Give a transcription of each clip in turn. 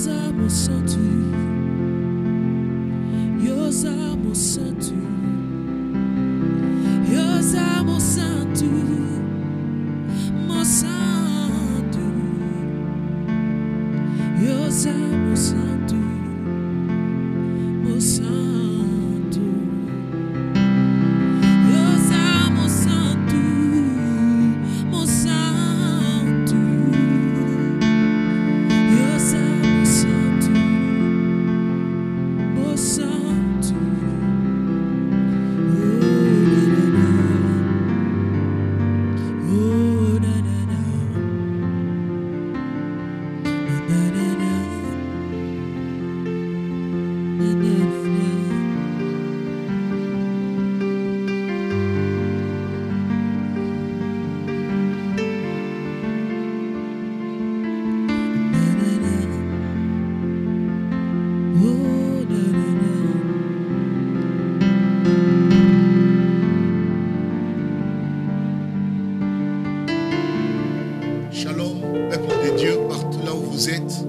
Yosamo Santo, Yosamo Santo, Yosamo Santo, Mo Santo, Yosamo Santo, Mo Santo. Shalom, peuple de Dieu, partout là où vous êtes,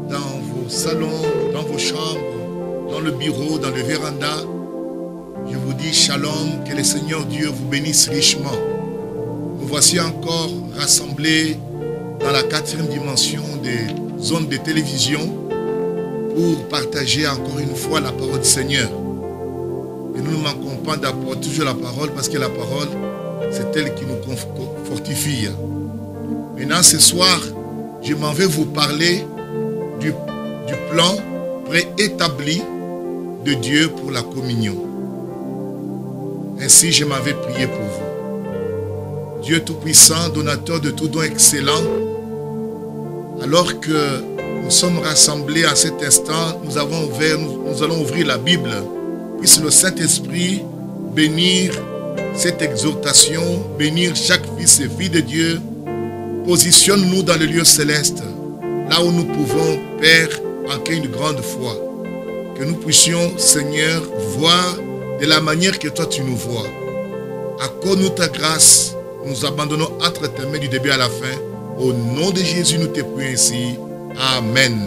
dans vos salons, dans vos chambres, dans le bureau, dans le véranda. Je vous dis shalom, que le Seigneur Dieu vous bénisse richement. Nous voici encore rassemblés dans la 4e dimension des zones de télévision pour partager encore une fois la parole du Seigneur. Et nous ne manquons pas d'apporter toujours la parole parce que la parole, c'est elle qui nous fortifie. Maintenant, ce soir, je m'en vais vous parler du plan préétabli de Dieu pour la communion. Ainsi, je m'en vais prier pour vous. Dieu Tout-Puissant, donateur de tout don excellent, alors que nous sommes rassemblés à cet instant, nous allons ouvrir la Bible. Puisse le Saint-Esprit bénir cette exhortation, bénir chaque fils et fille de Dieu. Positionne-nous dans le lieu céleste, là où nous pouvons, Père, manquer une grande foi. Que nous puissions, Seigneur, voir de la manière que toi tu nous vois. Accorde-nous ta grâce, nous abandonnons entre tes mains du début à la fin. Au nom de Jésus, nous te prions ainsi. Amen.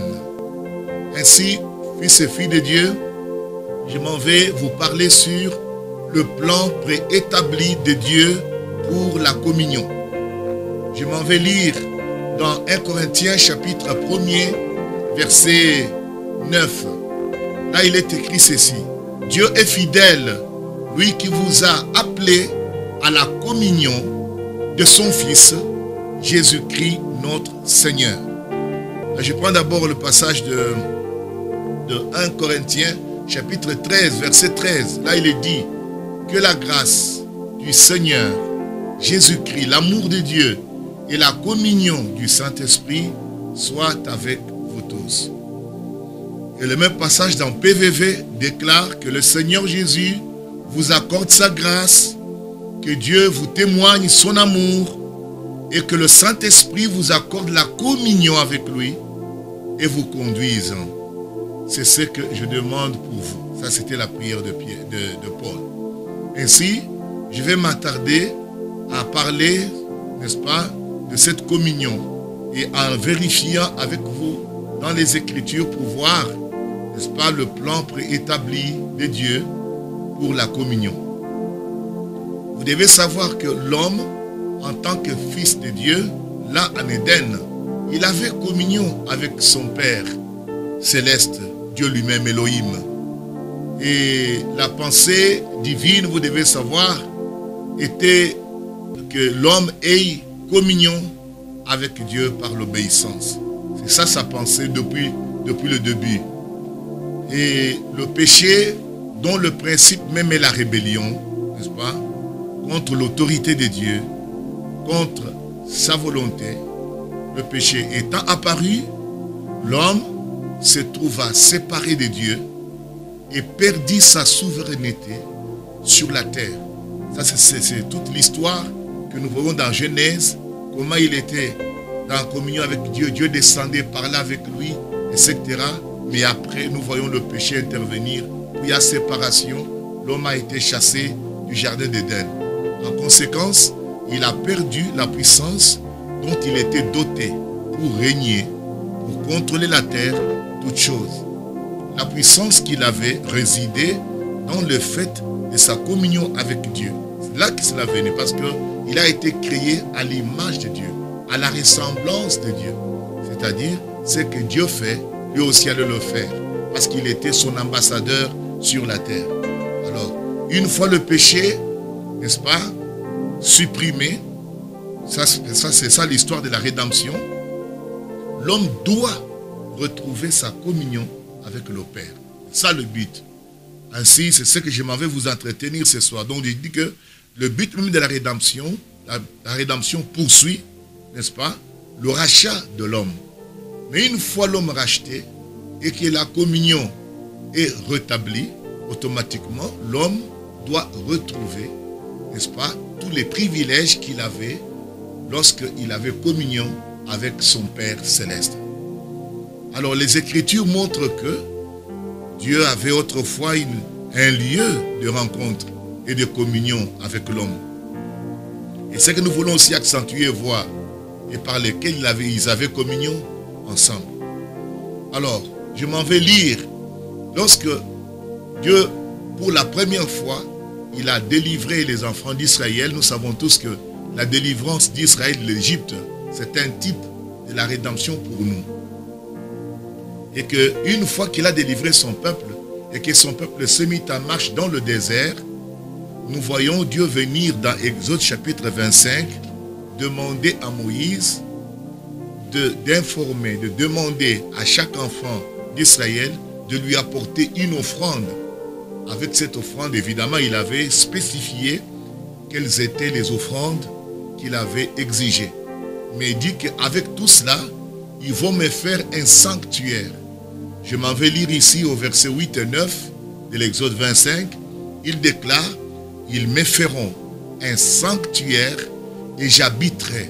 Ainsi, fils et filles de Dieu, je m'en vais vous parler sur le plan préétabli de Dieu pour la communion. Je m'en vais lire dans 1 Corinthiens chapitre 1er, verset 9. Là, il est écrit ceci. Dieu est fidèle, lui qui vous a appelé à la communion de son Fils, Jésus-Christ notre Seigneur. Là, je prends d'abord le passage de 1 Corinthiens chapitre 13, verset 13. Là, il est dit que la grâce du Seigneur, Jésus-Christ, l'amour de Dieu, et la communion du Saint-Esprit soit avec vous tous. Et le même passage dans PVV déclare que le Seigneur Jésus vous accorde sa grâce, que Dieu vous témoigne son amour et que le Saint-Esprit vous accorde la communion avec lui et vous conduise. C'est ce que je demande pour vous. Ça, c'était la prière de Paul. Ainsi, je vais m'attarder à parler, n'est-ce pas, de cette communion et en vérifiant avec vous dans les Écritures pour voir, n'est-ce pas, le plan préétabli de Dieu pour la communion. Vous devez savoir que l'homme, en tant que fils de Dieu, là en Éden, il avait communion avec son Père céleste, Dieu lui-même, Elohim. Et la pensée divine, vous devez savoir, était que l'homme ait communion avec Dieu par l'obéissance. C'est ça sa pensée depuis le début. Et le péché, dont le principe même est la rébellion, n'est-ce pas, contre l'autorité de Dieu, contre sa volonté, le péché étant apparu, l'homme se trouva séparé de Dieu et perdit sa souveraineté sur la terre. Ça, c'est toute l'histoire que nous voyons dans Genèse, comment il était en communion avec Dieu, Dieu descendait, parlait avec lui, etc. Mais après, nous voyons le péché intervenir, puis il y a séparation, l'homme a été chassé du jardin d'Éden. En conséquence, il a perdu la puissance dont il était doté pour régner pour contrôler la terre, toutes choses. La puissance qu'il avait résidait dans le fait de sa communion avec Dieu. C'est là que cela venait, parce qu'il a été créé à l'image de Dieu, à la ressemblance de Dieu. C'est-à-dire, ce que Dieu fait, lui aussi allait le faire, parce qu'il était son ambassadeur sur la terre. Alors, une fois le péché, n'est-ce pas, supprimé, c'est ça l'histoire de la rédemption, l'homme doit retrouver sa communion avec le Père. C'est ça le but. Ainsi, c'est ce que je m'en vais vous entretenir ce soir. Donc, je dis que le but même de la rédemption poursuit, n'est-ce pas, le rachat de l'homme. Mais une fois l'homme racheté et que la communion est rétablie, automatiquement, l'homme doit retrouver, n'est-ce pas, tous les privilèges qu'il avait lorsqu'il avait communion avec son Père céleste. Alors, les Écritures montrent que Dieu avait autrefois un lieu de rencontre et de communion avec l'homme. Et ce que nous voulons aussi accentuer et voir, et par lesquels ils avaient communion ensemble. Alors, je m'en vais lire. Lorsque Dieu, pour la première fois, il a délivré les enfants d'Israël, nous savons tous que la délivrance d'Israël de l'Égypte, c'est un type de la rédemption pour nous. Et qu'une fois qu'il a délivré son peuple, et que son peuple se mit en marche dans le désert, nous voyons Dieu venir dans Exode chapitre 25, demander à Moïse d'informer, de demander à chaque enfant d'Israël de lui apporter une offrande. Avec cette offrande, évidemment, il avait spécifié quelles étaient les offrandes qu'il avait exigées. Mais il dit qu'avec tout cela, ils vont me faire un sanctuaire. Je m'en vais lire ici au verset 8 et 9 de l'Exode 25. Il déclare, ils me feront un sanctuaire et j'habiterai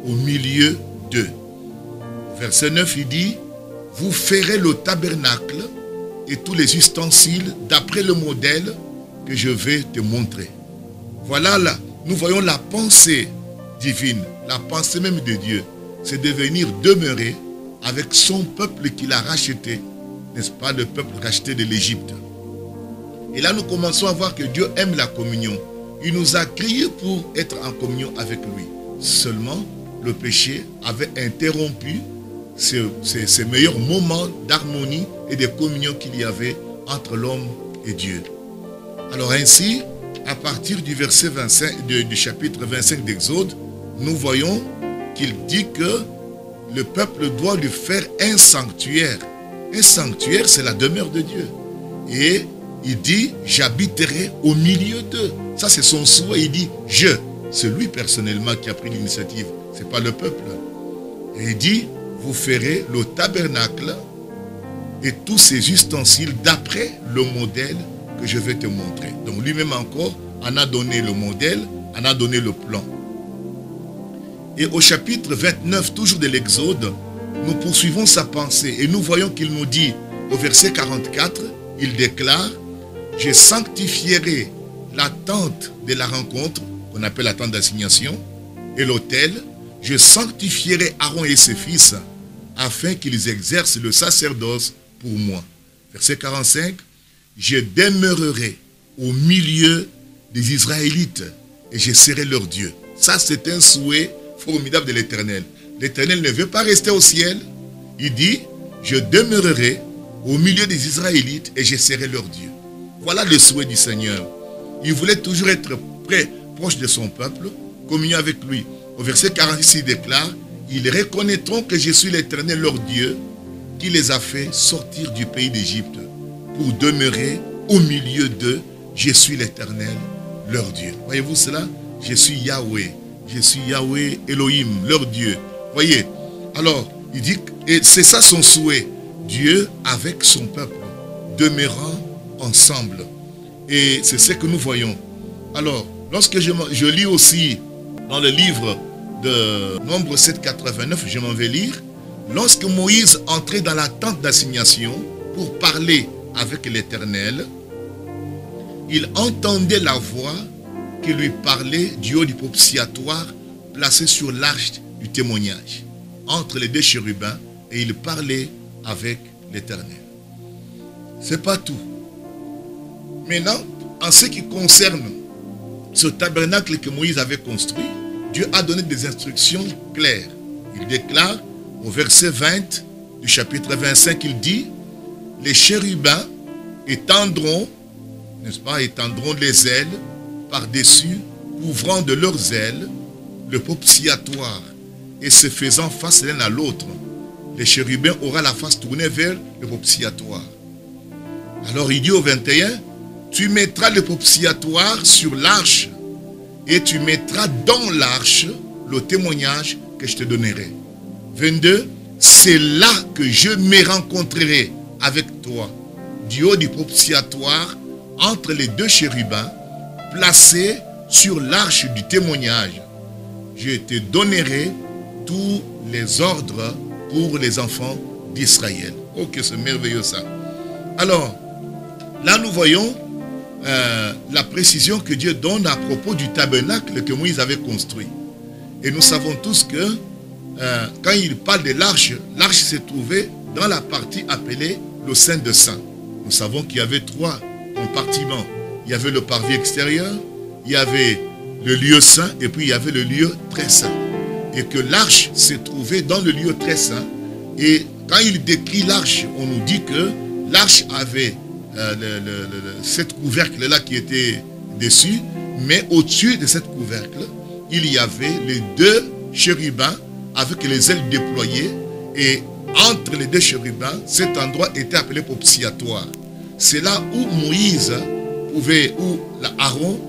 au milieu d'eux. Verset 9, il dit, vous ferez le tabernacle et tous les ustensiles d'après le modèle que je vais te montrer. Voilà là, nous voyons la pensée divine, la pensée même de Dieu. C'est de venir demeurer avec son peuple qu'il a racheté, n'est-ce pas, le peuple racheté de l'Égypte. Et là, nous commençons à voir que Dieu aime la communion. Il nous a créés pour être en communion avec lui. Seulement, le péché avait interrompu ces meilleurs moments d'harmonie et de communion qu'il y avait entre l'homme et Dieu. Alors ainsi, à partir du verset 25, du chapitre 25 d'Exode, nous voyons qu'il dit que le peuple doit lui faire un sanctuaire. Un sanctuaire, c'est la demeure de Dieu. Et il dit, j'habiterai au milieu d'eux. Ça, c'est son souhait. Il dit, c'est lui personnellement qui a pris l'initiative. Ce n'est pas le peuple. Et il dit, vous ferez le tabernacle et tous ses ustensiles d'après le modèle que je vais te montrer. Donc lui-même encore en a donné le modèle, en a donné le plan. Et au chapitre 29, toujours de l'Exode, nous poursuivons sa pensée et nous voyons qu'il nous dit au verset 44, il déclare, je sanctifierai la tente de la rencontre, qu'on appelle la tente d'assignation, et l'autel, je sanctifierai Aaron et ses fils, afin qu'ils exercent le sacerdoce pour moi. Verset 45, je demeurerai au milieu des Israélites et je serai leur Dieu. Ça, c'est un souhait formidable de l'Éternel. L'Éternel ne veut pas rester au ciel. Il dit, je demeurerai au milieu des Israélites et je serai leur Dieu. Voilà le souhait du Seigneur. Il voulait toujours être près, proche de son peuple, communier avec lui. Au verset 46, il déclare, ils reconnaîtront que je suis l'Éternel leur Dieu, qui les a fait sortir du pays d'Égypte pour demeurer au milieu d'eux. Je suis l'Éternel leur Dieu. Voyez-vous cela? Je suis Yahweh. Je suis Yahweh Elohim, leur Dieu. Voyez? Alors, il dit, et c'est ça son souhait. Dieu avec son peuple, demeurant ensemble. Et c'est ce que nous voyons. Alors, lorsque je lis aussi dans le livre de Nombre 7,89, je m'en vais lire. Lorsque Moïse entrait dans la tente d'assignation pour parler avec l'Éternel, il entendait la voix qui lui parlait du haut du propitiatoire placé sur l'arche du témoignage, entre les deux chérubins, et et il parlait avec l'Éternel. C'est pas tout. Maintenant, en ce qui concerne ce tabernacle que Moïse avait construit, Dieu a donné des instructions claires. Il déclare au verset 20 du chapitre 25, il dit, les chérubins étendront, n'est-ce pas, étendront les ailes par-dessus, couvrant de leurs ailes le propitiatoire, et se faisant face l'un à l'autre. Les chérubins auront la face tournée vers le propitiatoire. Alors il dit au 21, tu mettras le propitiatoire sur l'arche, et tu mettras dans l'arche le témoignage que je te donnerai. 22, c'est là que je me rencontrerai avec toi, du haut du propitiatoire, entre les deux chérubins, placés sur l'arche du témoignage. Je te donnerai tous les ordres pour les enfants d'Israël. Oh, que c'est merveilleux ça. Alors, là nous voyons la précision que Dieu donne à propos du tabernacle que Moïse avait construit. Et nous savons tous que quand il parle de l'arche, l'arche se trouvait dans la partie appelée le Saint des Saints. Nous savons qu'il y avait 3 compartiments. Il y avait le parvis extérieur, il y avait le lieu saint et puis il y avait le lieu très saint. Et que l'arche se trouvait dans le lieu très saint. Et quand il décrit l'arche, on nous dit que l'arche avait cette couvercle-là qui était dessus, mais au-dessus de cette couvercle, il y avait les 2 chérubins avec les ailes déployées, et entre les 2 chérubins, cet endroit était appelé propitiatoire. C'est là où Moïse pouvait, où Aaron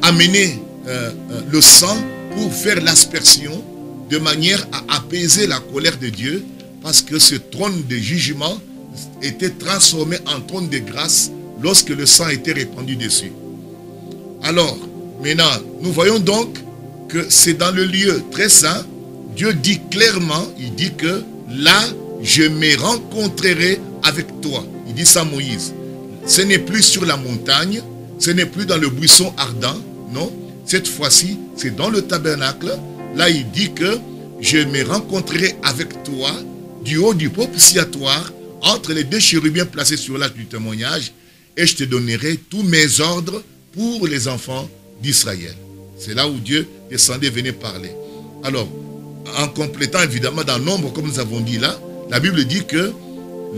amenait le sang pour faire l'aspersion, de manière à apaiser la colère de Dieu, parce que ce trône de jugement était transformé en trône de grâce lorsque le sang était répandu dessus. Alors, maintenant, nous voyons donc que c'est dans le lieu très saint, Dieu dit clairement, il dit que là, je me rencontrerai avec toi. Il dit ça à Moïse. Ce n'est plus sur la montagne, ce n'est plus dans le buisson ardent, non. Cette fois-ci, c'est dans le tabernacle. Là, il dit que je me rencontrerai avec toi du haut du propitiatoire, entre les 2 chérubins placés sur l'arche du témoignage, et je te donnerai tous mes ordres pour les enfants d'Israël. C'est là où Dieu descendait, venait parler. Alors, en complétant évidemment dans Nombre, comme nous avons dit là, la Bible dit que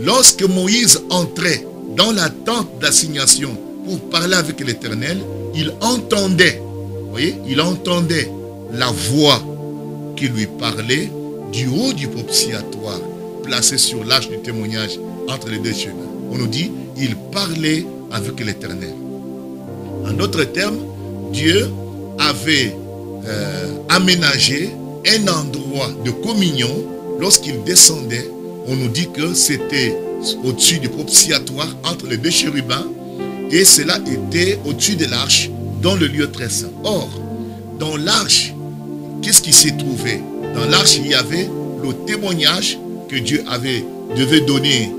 lorsque Moïse entrait dans la tente d'assignation pour parler avec l'Éternel, il entendait, vous voyez, il entendait la voix qui lui parlait du haut du propitiatoire, placé sur l'arche du témoignage entre les 2 chérubins. On nous dit, il parlait avec l'Éternel. En d'autres termes, Dieu avait aménagé un endroit de communion. Lorsqu'il descendait, on nous dit que c'était au-dessus du propitiatoire entre les 2 chérubins, et cela était au-dessus de l'arche dans le lieu très saint. Or, dans l'arche, qu'est-ce qui s'est trouvé? Dans l'arche, il y avait le témoignage que Dieu devait donner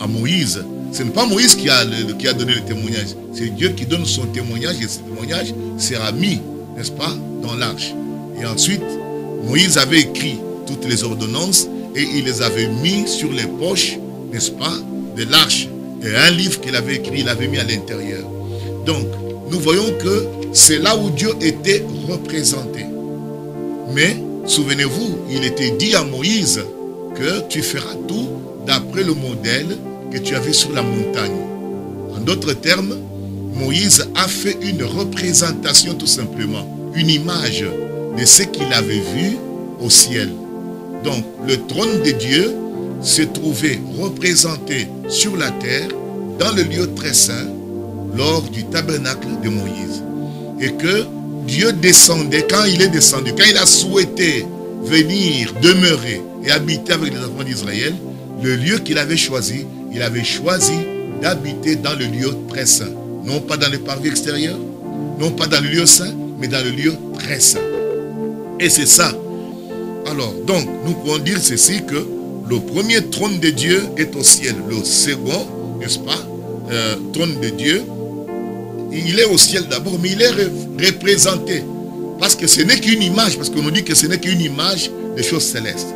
à Moïse. Ce n'est pas Moïse qui a donné le témoignage, c'est Dieu qui donne son témoignage, et ce témoignage sera mis, n'est-ce pas, dans l'arche. Et ensuite, Moïse avait écrit toutes les ordonnances et il les avait mis sur les poches, n'est-ce pas, de l'arche. Et un livre qu'il avait écrit, il l'avait mis à l'intérieur. Donc, nous voyons que c'est là où Dieu était représenté. Mais, souvenez-vous, il était dit à Moïse que tu feras tout d'après le modèle que tu avais sur la montagne. En d'autres termes, Moïse a fait une représentation tout simplement, une image de ce qu'il avait vu au ciel. Donc, le trône de Dieu se trouvait représenté sur la terre, dans le lieu très saint, lors du tabernacle de Moïse. Et que Dieu descendait, quand il est descendu, quand il a souhaité venir demeurer et habiter avec les enfants d'Israël, le lieu qu'il avait choisi, il avait choisi d'habiter dans le lieu très saint. Non pas dans le parvis extérieur, non pas dans le lieu saint, mais dans le lieu très saint. Et c'est ça. Alors, donc, nous pouvons dire ceci, que le premier trône de Dieu est au ciel. Le second, n'est-ce pas, trône de Dieu, il est au ciel d'abord, mais il est représenté. Parce que ce n'est qu'une image, parce qu'on nous dit que ce n'est qu'une image des choses célestes.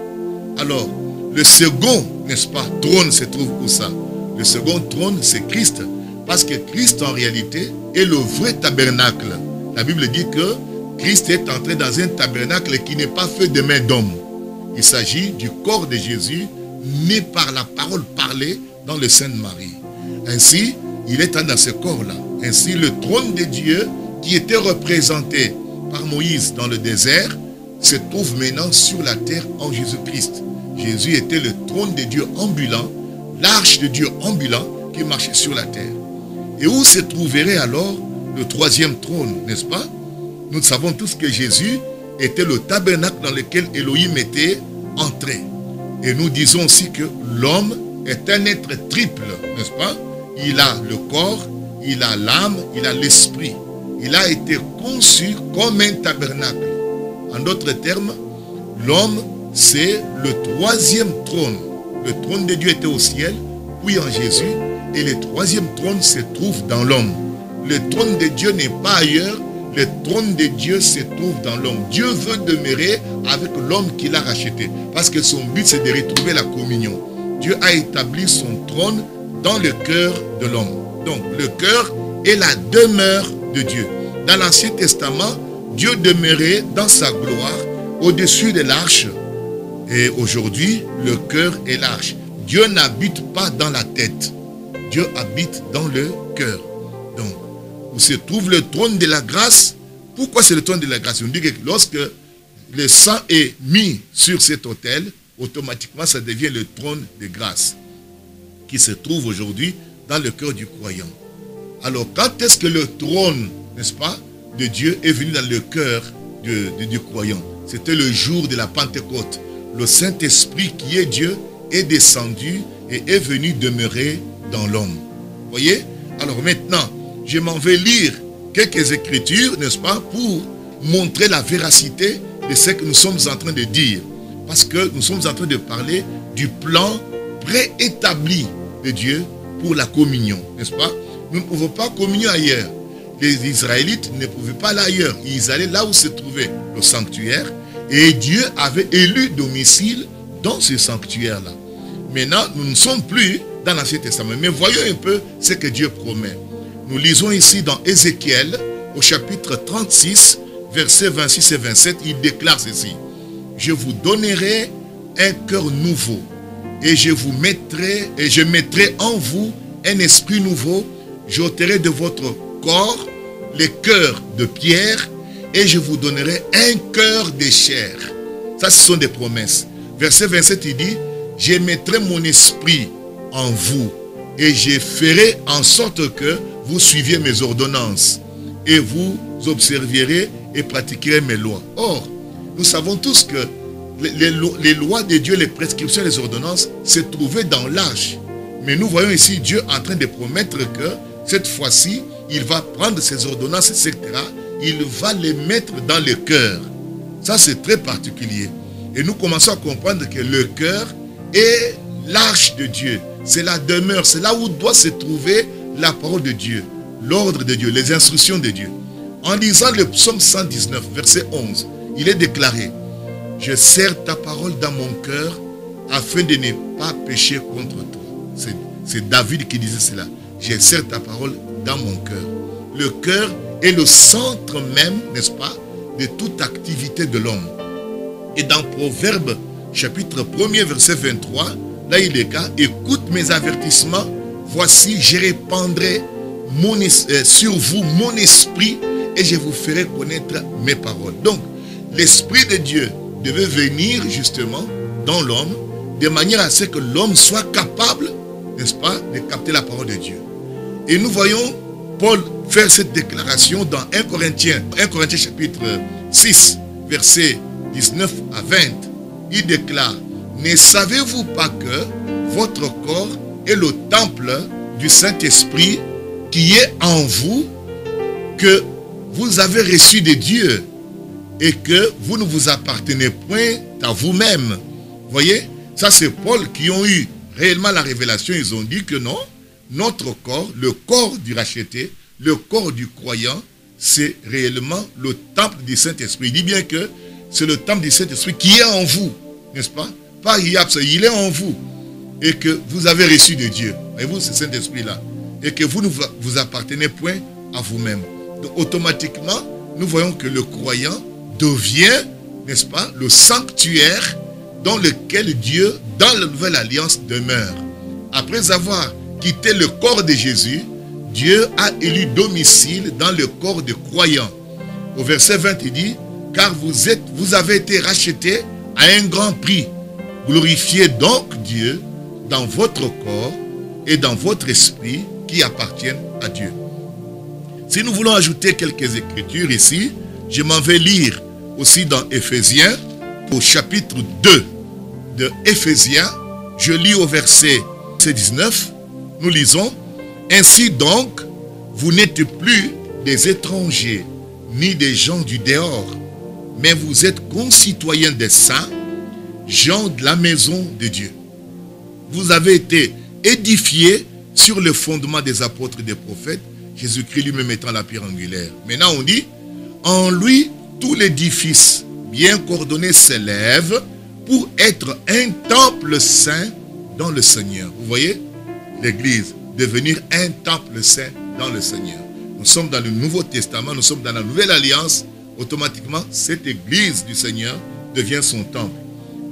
Alors, le second, n'est-ce pas, trône se trouve où ça? Le second trône, c'est Christ. Parce que Christ, en réalité, est le vrai tabernacle. La Bible dit que Christ est entré dans un tabernacle qui n'est pas fait de main d'homme. Il s'agit du corps de Jésus, né par la parole parlée dans le sein de Marie. Ainsi, il est dans ce corps-là. Ainsi, le trône de Dieu, qui était représenté par Moïse dans le désert, se trouve maintenant sur la terre en Jésus-Christ. Jésus était le trône de Dieu ambulant, l'arche de Dieu ambulant qui marchait sur la terre. Et où se trouverait alors le troisième trône, n'est-ce pas? Nous savons tous que Jésus était le tabernacle dans lequel Elohim était entré. Et nous disons aussi que l'homme est un être triple, n'est-ce pas? Il a le corps, il a l'âme, il a l'esprit. Il a été conçu comme un tabernacle. En d'autres termes, l'homme, c'est le troisième trône. Le trône de Dieu était au ciel, puis en Jésus, et le troisième trône se trouve dans l'homme. Le trône de Dieu n'est pas ailleurs, le trône de Dieu se trouve dans l'homme. Dieu veut demeurer avec l'homme qu'il a racheté, parce que son but c'est de retrouver la communion. Dieu a établi son trône dans le cœur de l'homme. Donc le cœur est la demeure de Dieu. Dans l'Ancien Testament, Dieu demeurait dans sa gloire au-dessus de l'arche. Et aujourd'hui, le cœur est l'arche. Dieu n'habite pas dans la tête. Dieu habite dans le cœur. Donc, où se trouve le trône de la grâce. Pourquoi c'est le trône de la grâce? On dit que lorsque le sang est mis sur cet autel, automatiquement ça devient le trône de grâce qui se trouve aujourd'hui dans le cœur du croyant. Alors, quand est-ce que le trône, n'est-ce pas, de Dieu est venu dans le cœur du croyant? C'était le jour de la Pentecôte. Le Saint-Esprit qui est Dieu est descendu et est venu demeurer dans l'homme. Vous voyez? Alors maintenant, je m'en vais lire quelques écritures, n'est-ce pas, pour montrer la véracité de ce que nous sommes en train de dire. Parce que nous sommes en train de parler du plan préétabli de Dieu pour la communion, n'est-ce pas? Nous ne pouvons pas communier ailleurs. Les Israélites ne pouvaient pas aller ailleurs. Ils allaient là où se trouvait le sanctuaire. Et Dieu avait élu domicile dans ce sanctuaire-là. Maintenant, nous ne sommes plus dans l'Ancien Testament. Mais voyons un peu ce que Dieu promet. Nous lisons ici dans Ézéchiel, au chapitre 36, versets 26 et 27, il déclare ceci. Je vous donnerai un cœur nouveau, et je mettrai en vous un esprit nouveau. J'ôterai de votre corps les cœurs de pierre, et je vous donnerai un cœur de chair. Ça, ce sont des promesses. Verset 27, il dit, je mettrai mon esprit en vous, et je ferai en sorte que vous suiviez mes ordonnances, et vous observerez et pratiquerez mes lois. Or, nous savons tous que les lois de Dieu, les prescriptions, les ordonnances se trouvaient dans l'âge. Mais nous voyons ici Dieu en train de promettre que cette fois-ci, il va prendre ses ordonnances, etc. Il va les mettre dans le cœur. Ça, c'est très particulier. Et nous commençons à comprendre que le cœur est l'arche de Dieu. C'est la demeure, c'est là où doit se trouver la parole de Dieu, l'ordre de Dieu, les instructions de Dieu. En lisant le psaume 119, verset 11, il est déclaré, « Je serre ta parole dans mon cœur afin de ne pas pécher contre toi. » C'est David qui disait cela. « Je serre ta parole dans mon cœur. » Le cœur est le centre même, n'est-ce pas, de toute activité de l'homme. Et dans Proverbe, chapitre 1er, verset 23, là il est cas, « Écoute mes avertissements, voici je répandrai sur vous mon esprit et je vous ferai connaître mes paroles. » Donc, l'Esprit de Dieu devait venir justement dans l'homme de manière à ce que l'homme soit capable, n'est-ce pas, de capter la parole de Dieu. Et nous voyons Paul faire cette déclaration dans 1 Corinthiens chapitre 6, versets 19 à 20. Il déclare, « Ne savez-vous pas que votre corps est le temple du Saint-Esprit qui est en vous, que vous avez reçu de Dieu et que vous ne vous appartenez point à vous-même. » Voyez, ça c'est Paul qui ont eu réellement la révélation. Ils ont dit que non, notre corps, le corps du racheté, le corps du croyant, c'est réellement le temple du Saint-Esprit. Il dit bien que c'est le temple du Saint-Esprit qui est en vous, n'est-ce pas? pas il est en vous. Et que vous avez reçu de Dieu. Voyez-vous, ce Saint-Esprit-là. Et que vous ne vous appartenez point à vous-même. Donc, automatiquement, nous voyons que le croyant devient, n'est-ce pas, le sanctuaire dans lequel Dieu, dans la nouvelle alliance, demeure. Après avoir quitté le corps de Jésus, Dieu a élu domicile dans le corps des croyants. Au verset 20, il dit, « Car vous avez été rachetés à un grand prix. Glorifiez donc Dieu dans votre corps et dans votre esprit qui appartiennent à Dieu. » Si nous voulons ajouter quelques écritures ici, je m'en vais lire aussi dans Éphésiens, au chapitre 2 de Éphésiens. Je lis au verset 19, nous lisons, « Ainsi donc, vous n'êtes plus des étrangers, ni des gens du dehors, mais vous êtes concitoyens des saints, gens de la maison de Dieu. Vous avez été édifiés sur le fondement des apôtres et des prophètes, Jésus-Christ lui-même étant la pierre angulaire. » Maintenant on dit, « En lui, tout l'édifice bien coordonné s'élève pour être un temple saint dans le Seigneur. » Vous voyez, l'Église, devenir un temple saint dans le Seigneur. Nous sommes dans le Nouveau Testament, nous sommes dans la Nouvelle Alliance. Automatiquement, cette Église du Seigneur devient son temple.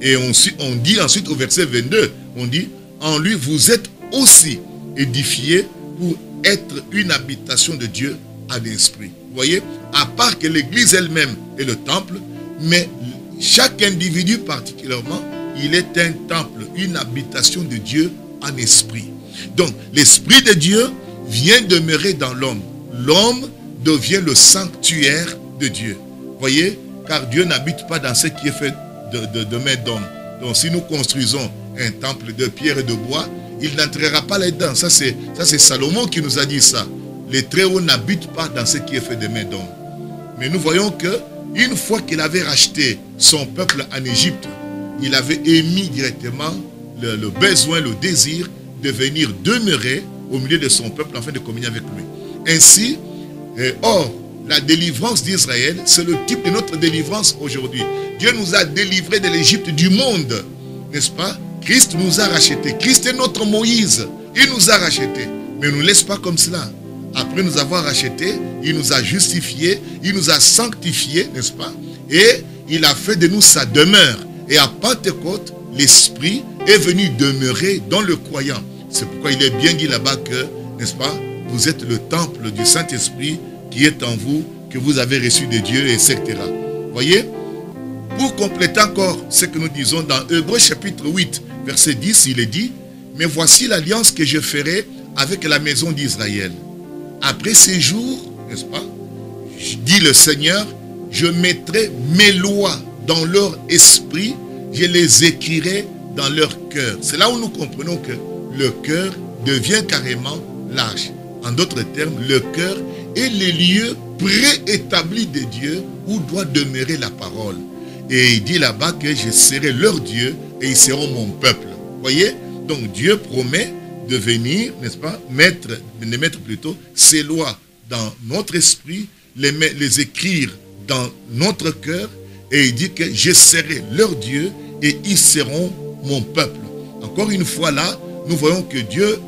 Et on dit ensuite au verset 22, on dit, « En lui, vous êtes aussi édifiés pour être une habitation de Dieu à l'esprit. » Vous voyez, à part que l'Église elle-même est le temple, mais chaque individu particulièrement, il est un temple, une habitation de Dieu en esprit. Donc, l'Esprit de Dieu vient demeurer dans l'homme. L'homme devient le sanctuaire de Dieu. Vous voyez, car Dieu n'habite pas dans ce qui est fait de main d'homme. Donc, si nous construisons un temple de pierre et de bois, il n'entrera pas là-dedans. Ça, c'est Salomon qui nous a dit ça. Les Très-Hauts n'habitent pas dans ce qui est fait de main d'homme. Mais nous voyons que une fois qu'il avait racheté son peuple en Égypte, il avait émis directement le besoin, le désir de venir demeurer au milieu de son peuple afin de communier avec lui. Ainsi, or, la délivrance d'Israël, c'est le type de notre délivrance aujourd'hui. Dieu nous a délivrés de l'Égypte du monde, n'est-ce pas? Christ nous a rachetés. Christ est notre Moïse. Il nous a rachetés. Mais il ne nous laisse pas comme cela. Après nous avoir rachetés, il nous a justifiés, il nous a sanctifiés, n'est-ce pas? Et il a fait de nous sa demeure. Et à Pentecôte, l'Esprit est venu demeurer dans le croyant. C'est pourquoi il est bien dit là-bas que, n'est-ce pas, vous êtes le temple du Saint-Esprit qui est en vous, que vous avez reçu de Dieu, etc. Voyez? Pour compléter encore ce que nous disons dans Hébreux chapitre 8, verset 10, il est dit, « Mais voici l'alliance que je ferai avec la maison d'Israël. Après ces jours, n'est-ce pas, dit le Seigneur, je mettrai mes lois dans leur esprit, je les écrirai dans leur cœur. » C'est là où nous comprenons que le cœur devient carrément lâche. En d'autres termes, le cœur est le lieu préétabli de Dieu où doit demeurer la parole. Et il dit là-bas que je serai leur Dieu et ils seront mon peuple. Voyez? Donc Dieu promet de venir, n'est-ce pas, mettre plutôt ses lois dans notre esprit, les écrire dans notre cœur, et il dit que je serai leur Dieu et ils seront mon peuple. Encore une fois là, nous voyons que Dieu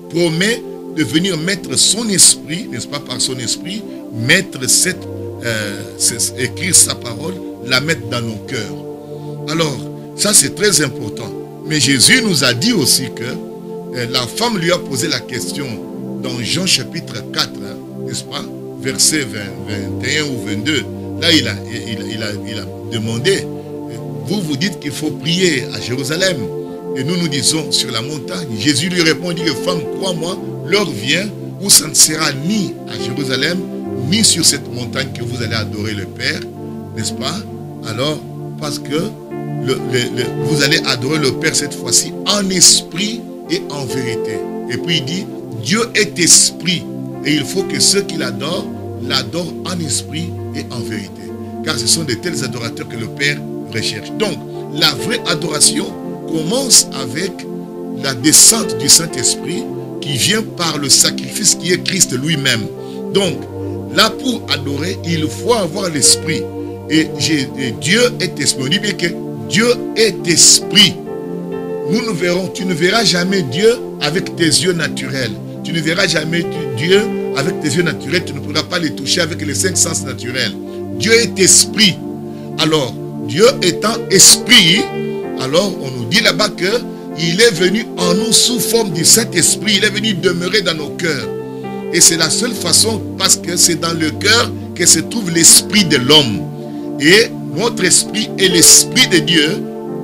promet de venir mettre son esprit, n'est-ce pas, par son esprit, mettre écrire sa parole, la mettre dans nos cœurs. Alors, ça c'est très important. Mais Jésus nous a dit aussi que la femme lui a posé la question dans Jean chapitre 4, n'est-ce pas, verset 21 ou 22. Là, il a demandé, vous dites qu'il faut prier à Jérusalem. Et nous nous disons sur la montagne. Jésus lui répondit, femme, crois-moi, l'heure vient où ça ne sera ni à Jérusalem, ni sur cette montagne que vous allez adorer le Père, n'est-ce pas? Alors, parce que vous allez adorer le Père cette fois-ci en esprit et en vérité. Et puis il dit, Dieu est esprit et il faut que ceux qui l'adorent en esprit et en vérité. Car ce sont de tels adorateurs que le Père recherche. Donc, la vraie adoration commence avec la descente du Saint-Esprit qui vient par le sacrifice qui est Christ lui-même. Donc, là pour adorer, il faut avoir l'esprit. Et Dieu est esprit. On dit bien que Dieu est esprit. Tu ne verras jamais Dieu avec tes yeux naturels. Tu ne verras jamais Dieu avec tes yeux naturels. Tu ne pourras pas les toucher avec les 5 sens naturels. Dieu est esprit. Alors, Dieu étant esprit, alors on nous dit là-bas qu'il est venu en nous sous forme du Saint-Esprit. Il est venu demeurer dans nos cœurs. Et c'est la seule façon, parce que c'est dans le cœur que se trouve l'esprit de l'homme. Et notre esprit et l'esprit de Dieu,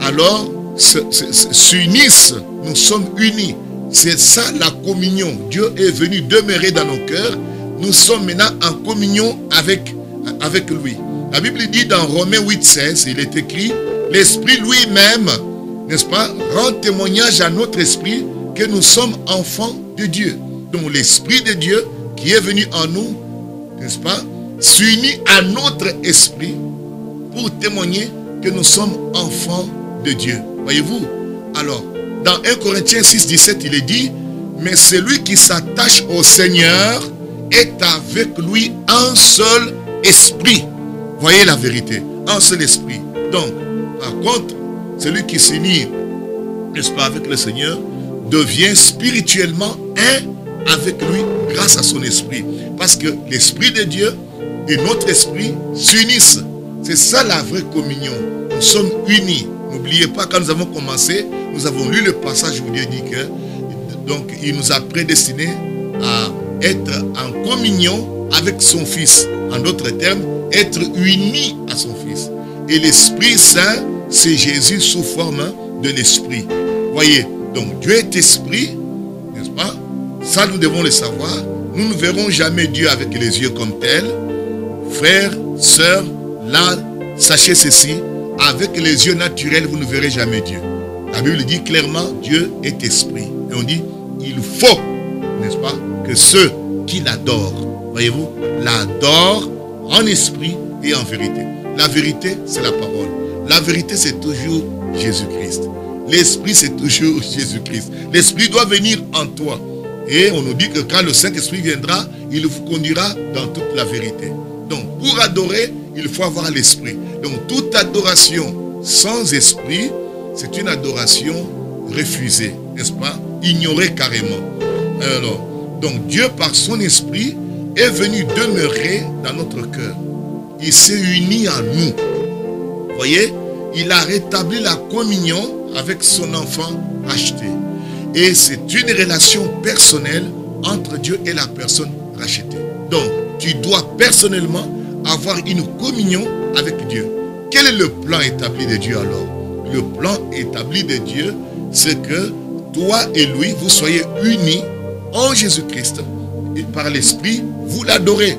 alors, s'unissent. Nous sommes unis. C'est ça la communion. Dieu est venu demeurer dans nos cœurs. Nous sommes maintenant en communion avec lui. La Bible dit dans Romains 8,16, il est écrit, l'Esprit lui-même, n'est-ce pas, rend témoignage à notre esprit que nous sommes enfants de Dieu. Donc l'Esprit de Dieu qui est venu en nous, n'est-ce pas, s'unit à notre esprit pour témoigner que nous sommes enfants de Dieu. Voyez-vous? Alors, dans 1 Corinthiens 6,17, il est dit, mais celui qui s'attache au Seigneur est avec lui un seul esprit. Voyez la vérité, un seul esprit. Donc, par contre, celui qui s'unit, n'est-ce pas, avec le Seigneur, devient spirituellement un avec lui grâce à son esprit. Parce que l'esprit de Dieu et notre esprit s'unissent. C'est ça la vraie communion. Nous sommes unis. N'oubliez pas, quand nous avons commencé, nous avons lu le passage où Dieu dit que donc il nous a prédestinés à être en communion avec son Fils. En d'autres termes, être unis à son Fils. Et l'Esprit Saint, c'est Jésus sous forme de l'Esprit. Voyez, donc Dieu est esprit, n'est-ce pas? Ça, nous devons le savoir. Nous ne verrons jamais Dieu avec les yeux comme tel. Frères, sœurs, là, sachez ceci, avec les yeux naturels, vous ne verrez jamais Dieu. La Bible dit clairement, Dieu est esprit. Et on dit, il faut, n'est-ce pas, que ceux qui l'adorent, voyez-vous, l'adorent en esprit et en vérité. La vérité, c'est la parole. La vérité, c'est toujours Jésus-Christ. L'esprit, c'est toujours Jésus-Christ. L'esprit doit venir en toi. Et on nous dit que quand le Saint-Esprit viendra, il vous conduira dans toute la vérité. Donc, pour adorer, il faut avoir l'esprit. Donc, toute adoration sans esprit, c'est une adoration refusée, n'est-ce pas? Ignorée carrément. Alors, donc, Dieu, par son esprit, est venu demeurer dans notre cœur. Il s'est uni à nous. Vous voyez, il a rétabli la communion avec son enfant racheté. Et c'est une relation personnelle entre Dieu et la personne rachetée. Donc, tu dois personnellement avoir une communion avec Dieu. Quel est le plan établi de Dieu alors? Le plan établi de Dieu, c'est que toi et lui, vous soyez unis en Jésus-Christ. Et par l'Esprit, vous l'adorez.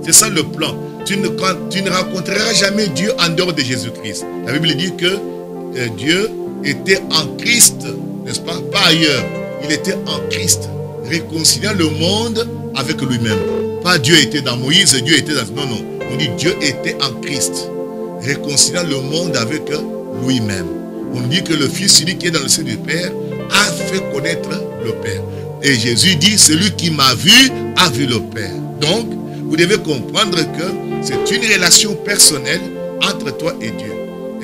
C'est ça le plan. Tu ne rencontreras jamais Dieu en dehors de Jésus-Christ. La Bible dit que Dieu était en Christ, n'est-ce pas? Pas ailleurs. Il était en Christ, réconciliant le monde avec lui-même. Pas Dieu était dans Moïse, Dieu était dans... Non, non. On dit Dieu était en Christ, réconciliant le monde avec lui-même. On dit que le Fils unique qui est dans le sein du Père a fait connaître le Père. Et Jésus dit, celui qui m'a vu a vu le Père. Donc, vous devez comprendre que c'est une relation personnelle entre toi et Dieu.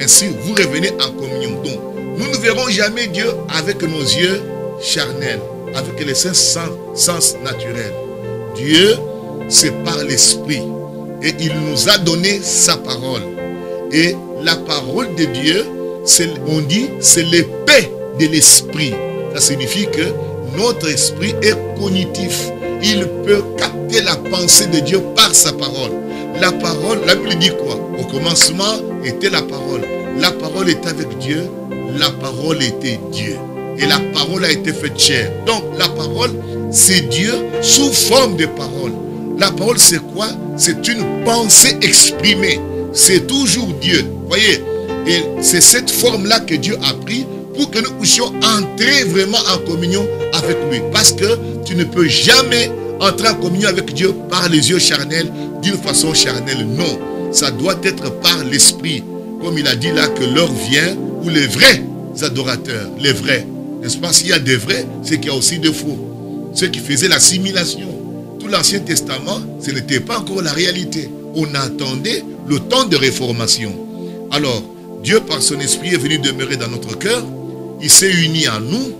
Ainsi, vous revenez en communion. Donc, nous ne verrons jamais Dieu avec nos yeux charnels, avec les sens naturels. Dieu, c'est par l'Esprit. Et il nous a donné sa parole. Et la parole de Dieu, on dit, c'est l'épée de l'Esprit. Ça signifie que notre esprit est cognitif. Il peut capter la pensée de Dieu par sa parole. La parole, la Bible dit quoi? Au commencement était la parole. La parole était avec Dieu. La parole était Dieu. Et la parole a été faite chair. Donc la parole, c'est Dieu sous forme de parole. La parole, c'est quoi? C'est une pensée exprimée. C'est toujours Dieu. Voyez? Et c'est cette forme-là que Dieu a pris pour que nous puissions entrer vraiment en communion avec lui. Parce que tu ne peux jamais entrer en communion avec Dieu par les yeux charnels, d'une façon charnelle. Non, ça doit être par l'Esprit. Comme il a dit là que l'heure vient où les vrais adorateurs, les vrais, n'est-ce pas? S'il y a des vrais, c'est qu'il y a aussi des faux. Ceux qui faisaient l'assimilation. Tout l'Ancien Testament, ce n'était pas encore la réalité. On attendait le temps de réformation. Alors, Dieu, par son esprit, est venu demeurer dans notre cœur. Il s'est uni à nous.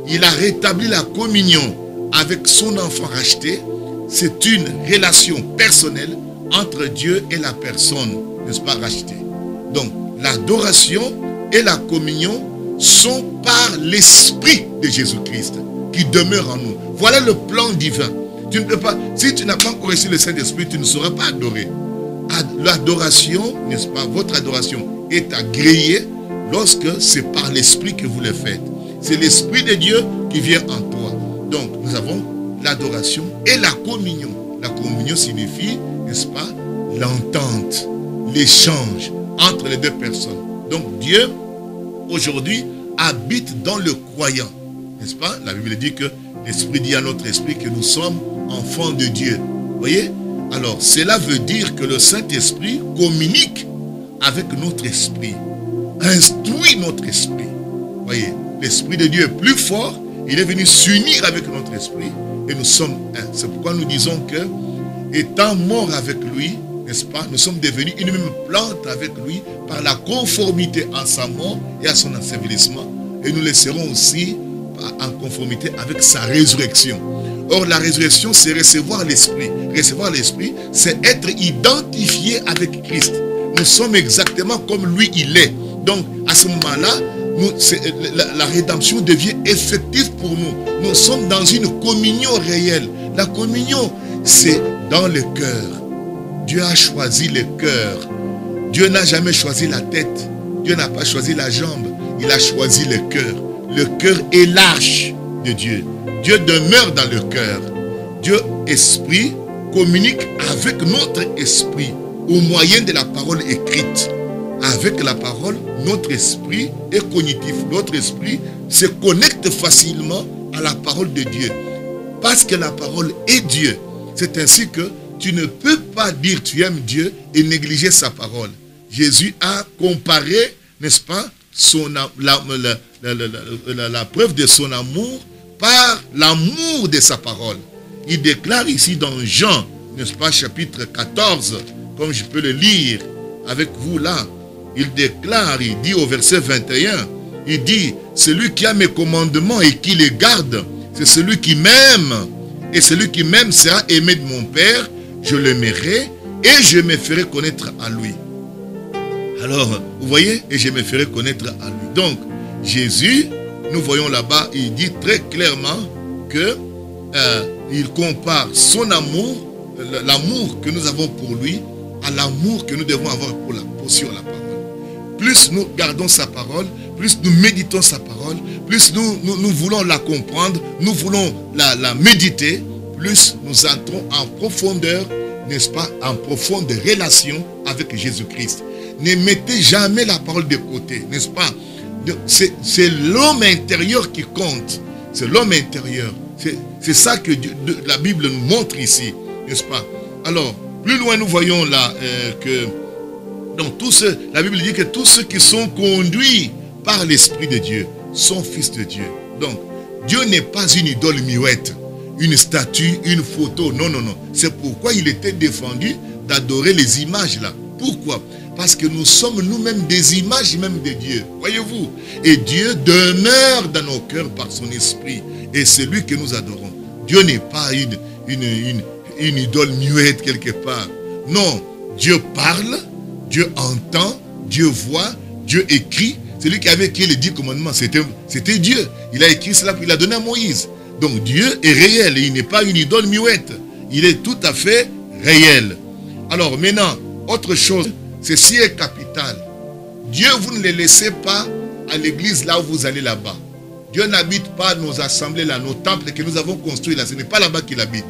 Il a rétabli la communion avec son enfant racheté. C'est une relation personnelle entre Dieu et la personne, n'est-ce pas, rachetée. Donc, l'adoration et la communion sont par l'esprit de Jésus-Christ qui demeure en nous. Voilà le plan divin. Tu ne peux pas, si tu n'as pas encore reçu le Saint-Esprit, tu ne sauras pas adorer. L'adoration, n'est-ce pas, votre adoration est agréée lorsque c'est par l'Esprit que vous le faites. C'est l'Esprit de Dieu qui vient en toi. Donc, nous avons l'adoration et la communion. La communion signifie, n'est-ce pas, l'entente, l'échange entre les deux personnes. Donc, Dieu, aujourd'hui, habite dans le croyant. N'est-ce pas? La Bible dit que l'Esprit dit à notre esprit que nous sommes enfants de Dieu. Vous voyez? Alors, cela veut dire que le Saint-Esprit communique avec notre esprit, instruit notre esprit. Vous voyez? L'Esprit de Dieu est plus fort, il est venu s'unir avec notre esprit et nous sommes un. C'est pourquoi nous disons que, étant morts avec lui, n'est-ce pas, nous sommes devenus une même plante avec lui par la conformité à sa mort et à son ensevelissement. Et nous le serons aussi en conformité avec sa résurrection. Or, la résurrection, c'est recevoir l'Esprit. Recevoir l'Esprit, c'est être identifié avec Christ. Nous sommes exactement comme lui, il est. Donc, à ce moment-là, la rédemption devient effective pour nous. Nous sommes dans une communion réelle. La communion, c'est dans le cœur. Dieu a choisi le cœur. Dieu n'a jamais choisi la tête. Dieu n'a pas choisi la jambe. Il a choisi le cœur. Le cœur est l'arche de Dieu. Dieu demeure dans le cœur. Dieu, esprit, communique avec notre esprit au moyen de la parole écrite. Avec la parole, notre esprit est cognitif. Notre esprit se connecte facilement à la parole de Dieu. Parce que la parole est Dieu. C'est ainsi que tu ne peux pas dire tu aimes Dieu et négliger sa parole. Jésus a comparé, n'est-ce pas, la preuve de son amour par l'amour de sa parole. Il déclare ici dans Jean, n'est-ce pas, chapitre 14, comme je peux le lire avec vous là, il déclare, il dit au verset 21, il dit, celui qui a mes commandements et qui les garde, c'est celui qui m'aime. Et celui qui m'aime sera aimé de mon Père, je l'aimerai et je me ferai connaître à lui. Alors, vous voyez, et je me ferai connaître à lui. Donc, Jésus, nous voyons là-bas, il dit très clairement que il compare son amour, l'amour que nous avons pour lui, à l'amour que nous devons avoir sur la parole. Plus nous gardons sa parole, plus nous méditons sa parole, plus nous voulons la comprendre, nous voulons la méditer, plus nous entrons en profondeur, n'est-ce pas, en profonde relation avec Jésus-Christ. Ne mettez jamais la parole de côté, n'est-ce pas? C'est l'homme intérieur qui compte. C'est l'homme intérieur. C'est ça que la Bible nous montre ici, n'est-ce pas? Alors, plus loin nous voyons là que donc la Bible dit que tous ceux qui sont conduits par l'Esprit de Dieu sont fils de Dieu. Donc, Dieu n'est pas une idole muette, une statue, une photo. Non, non, non. C'est pourquoi il était défendu d'adorer les images là. Pourquoi? Parce que nous sommes nous-mêmes des images même de Dieu. Voyez-vous? Et Dieu demeure dans nos cœurs par son esprit. Et c'est lui que nous adorons. Dieu n'est pas une idole muette quelque part. Non. Dieu parle, Dieu entend, Dieu voit, Dieu écrit. Celui qui avait écrit les 10 commandements, c'était Dieu. Il a écrit cela, puis il a donné à Moïse. Donc Dieu est réel et il n'est pas une idole muette. Il est tout à fait réel. Alors maintenant, autre chose, ceci est capital. Dieu, vous ne le laissez pas à l'église là où vous allez là-bas. Dieu n'habite pas nos assemblées là, nos temples que nous avons construits là. Ce n'est pas là-bas qu'il habite.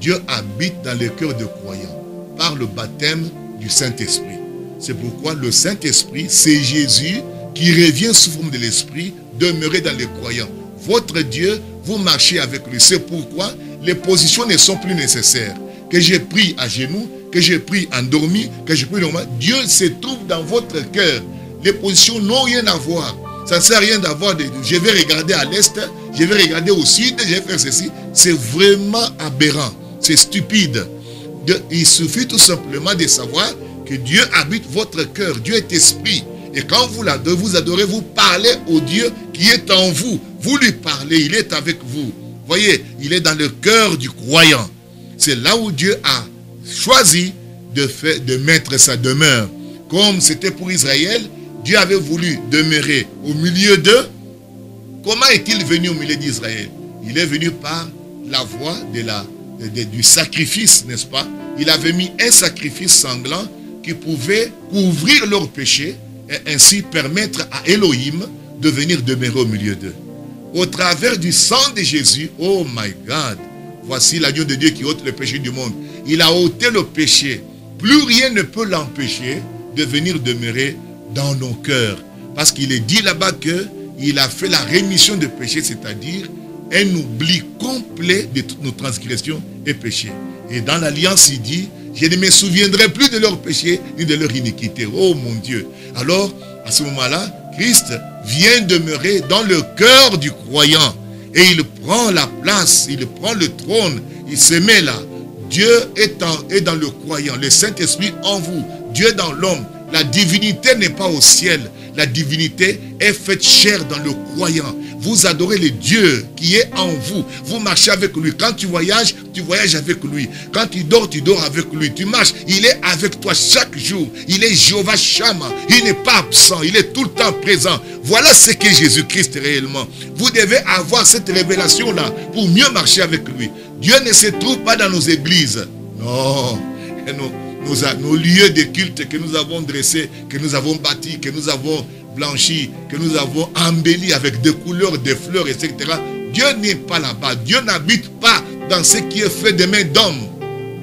Dieu habite dans le cœur de croyants par le baptême du Saint-Esprit. C'est pourquoi le Saint-Esprit, c'est Jésus qui revient sous forme de l'Esprit, demeurer dans les croyants. Votre Dieu, vous marchez avec lui. C'est pourquoi les positions ne sont plus nécessaires. Que j'ai pris à genoux, que j'ai pris endormi, que j'ai pris normal, Dieu se trouve dans votre cœur. Les positions n'ont rien à voir. Ça ne sert à rien d'avoir je vais regarder à l'est, je vais regarder au sud, je vais faire ceci. C'est vraiment aberrant. C'est stupide. Il suffit tout simplement de savoir que Dieu habite votre cœur. Dieu est esprit. Et quand vous adorez, vous parlez au Dieu qui est en vous. Vous lui parlez, il est avec vous. Voyez, il est dans le cœur du croyant. C'est là où Dieu a choisi de mettre sa demeure. Comme c'était pour Israël, Dieu avait voulu demeurer au milieu d'eux. Comment est-il venu au milieu d'Israël? Il est venu par la voie du sacrifice, n'est-ce pas? Il avait mis un sacrifice sanglant qui pouvait couvrir leurs péchés et ainsi permettre à Elohim de venir demeurer au milieu d'eux. Au travers du sang de Jésus, oh my God, voici l'agneau de Dieu qui ôte le péché du monde. Il a ôté le péché. Plus rien ne peut l'empêcher de venir demeurer dans nos cœurs. Parce qu'il est dit là-bas qu'il a fait la rémission de péché, c'est-à-dire un oubli complet de toutes nos transgressions et péchés. Et dans l'Alliance, il dit, je ne me souviendrai plus de leurs péchés ni de leur iniquité. Oh mon Dieu. Alors, à ce moment-là, Christ vient demeurer dans le cœur du croyant. Et il prend la place, il prend le trône, il se met là. Dieu est dans le croyant, le Saint-Esprit en vous, Dieu dans l'homme. La divinité n'est pas au ciel, la divinité est faite chair dans le croyant. Vous adorez le Dieu qui est en vous. Vous marchez avec lui. Quand tu voyages avec lui. Quand tu dors avec lui. Tu marches, il est avec toi chaque jour. Il est Jéhovah Shammah. Il n'est pas absent, il est tout le temps présent. Voilà ce qu'est Jésus-Christ réellement. Vous devez avoir cette révélation-là pour mieux marcher avec lui. Dieu ne se trouve pas dans nos églises. Non. Nos lieux de culte que nous avons dressés, que nous avons bâtis, que nous avons blanchis, que nous avons embellis avec des couleurs, des fleurs, etc. Dieu n'est pas là-bas. Dieu n'habite pas dans ce qui est fait de mains d'hommes.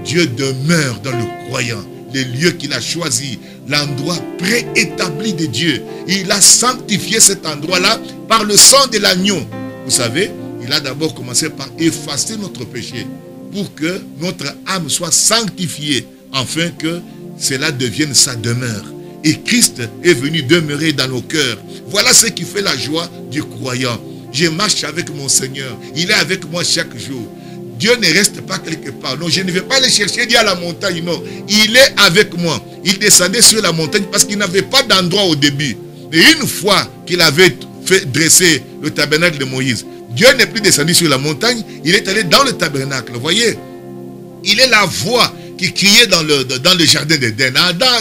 Dieu demeure dans le croyant, les lieux qu'il a choisis, l'endroit préétabli de Dieu. Il a sanctifié cet endroit-là par le sang de l'agneau. Vous savez, il a d'abord commencé par effacer notre péché pour que notre âme soit sanctifiée, afin que cela devienne sa demeure. Et Christ est venu demeurer dans nos cœurs. Voilà ce qui fait la joie du croyant. Je marche avec mon Seigneur. Il est avec moi chaque jour. Dieu ne reste pas quelque part. Non, je ne vais pas aller chercher Dieu à la montagne. Non, il est avec moi. Il descendait sur la montagne parce qu'il n'avait pas d'endroit au début. Et une fois qu'il avait fait dresser le tabernacle de Moïse, Dieu n'est plus descendu sur la montagne. Il est allé dans le tabernacle. Vous voyez, il est la voix qui criait dans le jardin d'Éden.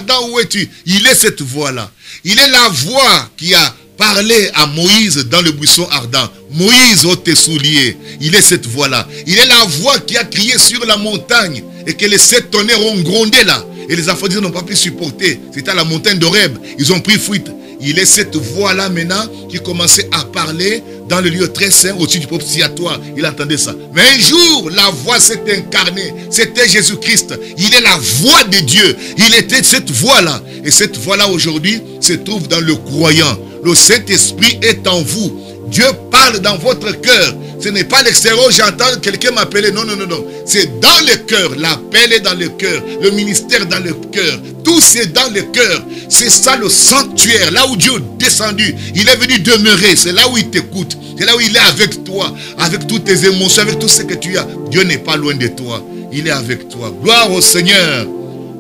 Dans où es-tu? Il est cette voix-là. Il est la voix qui a parlé à Moïse dans le buisson ardent. Moïse, ôte tes souliers. Il est cette voix-là. Il est la voix qui a crié sur la montagne et que les 7 tonnerres ont grondé là. Et les enfants n'ont pas pu supporter. C'était à la montagne d'Horeb. Ils ont pris fuite. Il est cette voix-là maintenant qui commençait à parler dans le lieu très saint au-dessus du propitiatoire. Il entendait ça. Mais un jour, la voix s'est incarnée. C'était Jésus-Christ. Il est la voix de Dieu. Il était cette voix-là. Et cette voix-là aujourd'hui se trouve dans le croyant. Le Saint-Esprit est en vous. Dieu parle dans votre cœur. Ce n'est pas l'extérieur, j'entends quelqu'un m'appeler. Non, non, non, non. C'est dans le cœur. L'appel est dans le cœur. Le ministère dans le cœur. Tout c'est dans le cœur. C'est ça le sanctuaire. Là où Dieu est descendu. Il est venu demeurer. C'est là où il t'écoute. C'est là où il est avec toi. Avec toutes tes émotions, avec tout ce que tu as. Dieu n'est pas loin de toi. Il est avec toi. Gloire au Seigneur.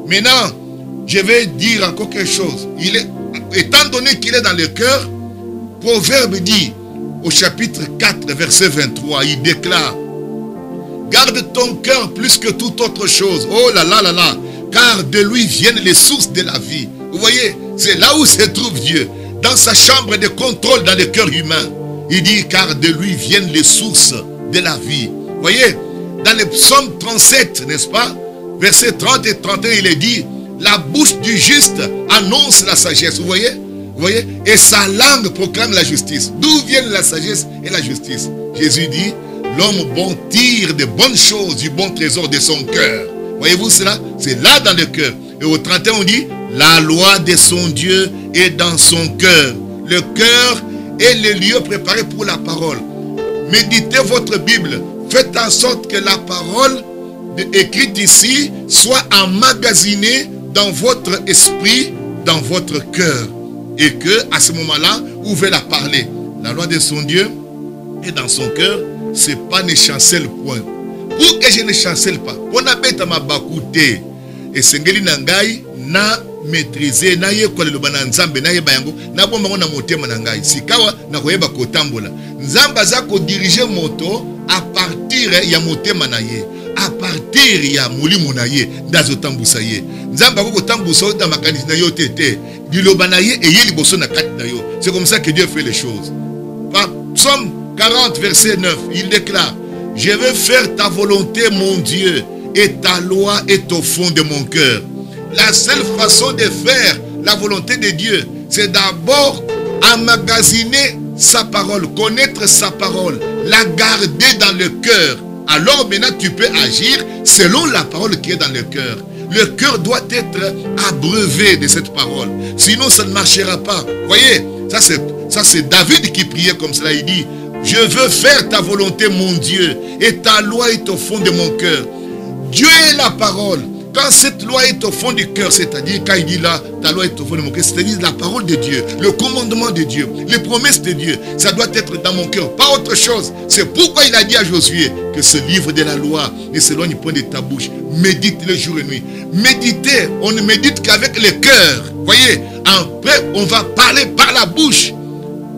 Maintenant, je vais dire encore quelque chose. Étant donné qu'il est dans le cœur, Proverbe dit, au chapitre 4, verset 23, il déclare: garde ton cœur plus que toute autre chose. Oh là là là là. Car de lui viennent les sources de la vie. Vous voyez, c'est là où se trouve Dieu. Dans sa chambre de contrôle dans le cœur humain. Il dit, car de lui viennent les sources de la vie. Vous voyez, dans le psaume 37, n'est-ce pas? Verset 30 et 31, il est dit, la bouche du juste annonce la sagesse. Vous voyez? Vous voyez? Et sa langue proclame la justice. D'où viennent la sagesse et la justice? Jésus dit, l'homme bon tire de bonnes choses du bon trésor de son cœur. Voyez-vous cela? C'est là dans le cœur. Et au 31, on dit, la loi de son Dieu est dans son cœur. Le cœur est le lieu préparé pour la parole. Méditez votre Bible. Faites en sorte que la parole écrite ici soit emmagasinée dans votre esprit, dans votre cœur. Et que à ce moment-là, vous pouvez la parler. La loi de son Dieu est dans son cœur. C'est pas ne chancelle point. Pour que je ne chancelle pas. On a bête ma bakute. Et sengeli nangai na maîtriser na ye ko le bana nzambe na ye bayango na bomba na motema na ngai sikawa na koyeba kotambola nzamba za ko diriger moto à partir ya motema na ye à partir ya molimo na ye ndazo tambusa ye nzamba ko tambusa dans makanisi na yo tete diloba na ye et ye liboso na kati na yo. C'est comme ça que Dieu fait les choses. Par Psaume 40 verset 9 il déclare: je veux faire ta volonté mon Dieu et ta loi est au fond de mon cœur. La seule façon de faire la volonté de Dieu, c'est d'abord emmagasiner sa parole, connaître sa parole, la garder dans le cœur. Alors maintenant tu peux agir selon la parole qui est dans le cœur. Le cœur doit être abreuvé de cette parole. Sinon ça ne marchera pas. Voyez, ça c'est David qui priait comme cela. Il dit: je veux faire ta volonté mon Dieu et ta loi est au fond de mon cœur. Dieu est la parole. Quand cette loi est au fond du cœur, c'est-à-dire quand il dit là, ta loi est au fond de mon cœur, c'est-à-dire la parole de Dieu, le commandement de Dieu, les promesses de Dieu, ça doit être dans mon cœur, pas autre chose. C'est pourquoi il a dit à Josué que ce livre de la loi ne s'éloigne point de ta bouche. Médite-le jour et nuit. Méditer, on ne médite qu'avec le cœur. Voyez, après on va parler par la bouche.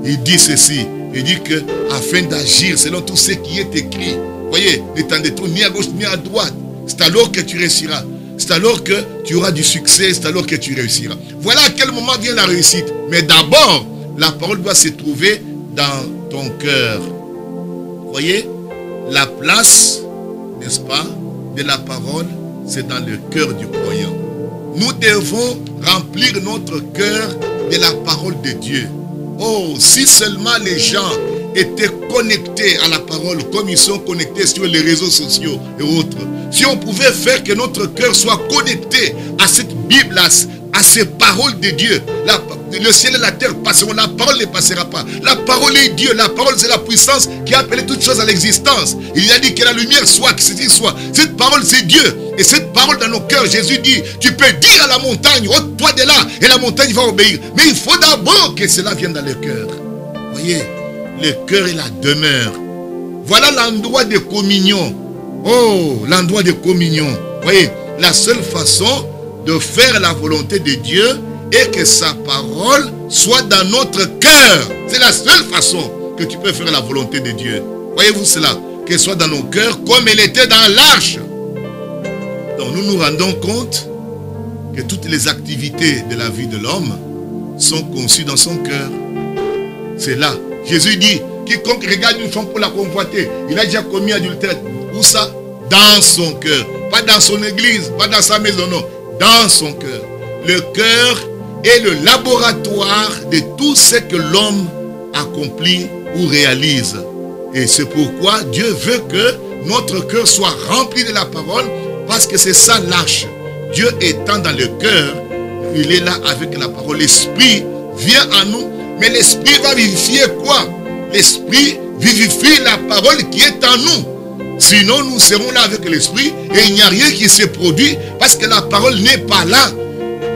Il dit ceci, il dit que afin d'agir selon tout ce qui est écrit, voyez, ne t'en détourne ni à gauche ni à droite. C'est alors que tu réussiras. C'est alors que tu auras du succès. C'est alors que tu réussiras. Voilà à quel moment vient la réussite. Mais d'abord, la parole doit se trouver dans ton cœur. Voyez, la place, n'est-ce pas, de la parole, c'est dans le cœur du croyant. Nous devons remplir notre cœur de la parole de Dieu. Oh, si seulement les gens étaient connectés à la parole comme ils sont connectés sur les réseaux sociaux et autres. Si on pouvait faire que notre cœur soit connecté à cette Bible, à ces paroles de Dieu, le ciel et la terre passeront, la parole ne passera pas. La parole est Dieu, la parole c'est la puissance qui a appelé toutes choses à l'existence. Il a dit que la lumière soit, que ceci soit. Cette parole c'est Dieu. Et cette parole dans nos cœurs, Jésus dit, tu peux dire à la montagne, ôte-toi de là, et la montagne va obéir. Mais il faut d'abord que cela vienne dans le cœur. Voyez, le cœur est la demeure. Voilà l'endroit de communion. Oh, l'endroit de communion. Voyez, la seule façon de faire la volonté de Dieu est que sa parole soit dans notre cœur. C'est la seule façon que tu peux faire la volonté de Dieu. Voyez-vous cela? Qu'elle soit dans nos cœurs comme elle était dans l'arche. Donc nous nous rendons compte que toutes les activités de la vie de l'homme sont conçues dans son cœur. C'est là. Jésus dit, quiconque regarde une femme pour la convoiter, il a déjà commis adultère. Où ça? Dans son cœur. Pas dans son église, pas dans sa maison, non. Dans son cœur. Le cœur est le laboratoire de tout ce que l'homme accomplit ou réalise. Et c'est pourquoi Dieu veut que notre cœur soit rempli de la parole, parce que c'est ça l'arche. Dieu étant dans le cœur, il est là avec la parole. L'esprit vient à nous, mais l'esprit va vivifier quoi? L'esprit vivifie la parole qui est en nous. Sinon, nous serons là avec l'esprit et il n'y a rien qui se produit parce que la parole n'est pas là.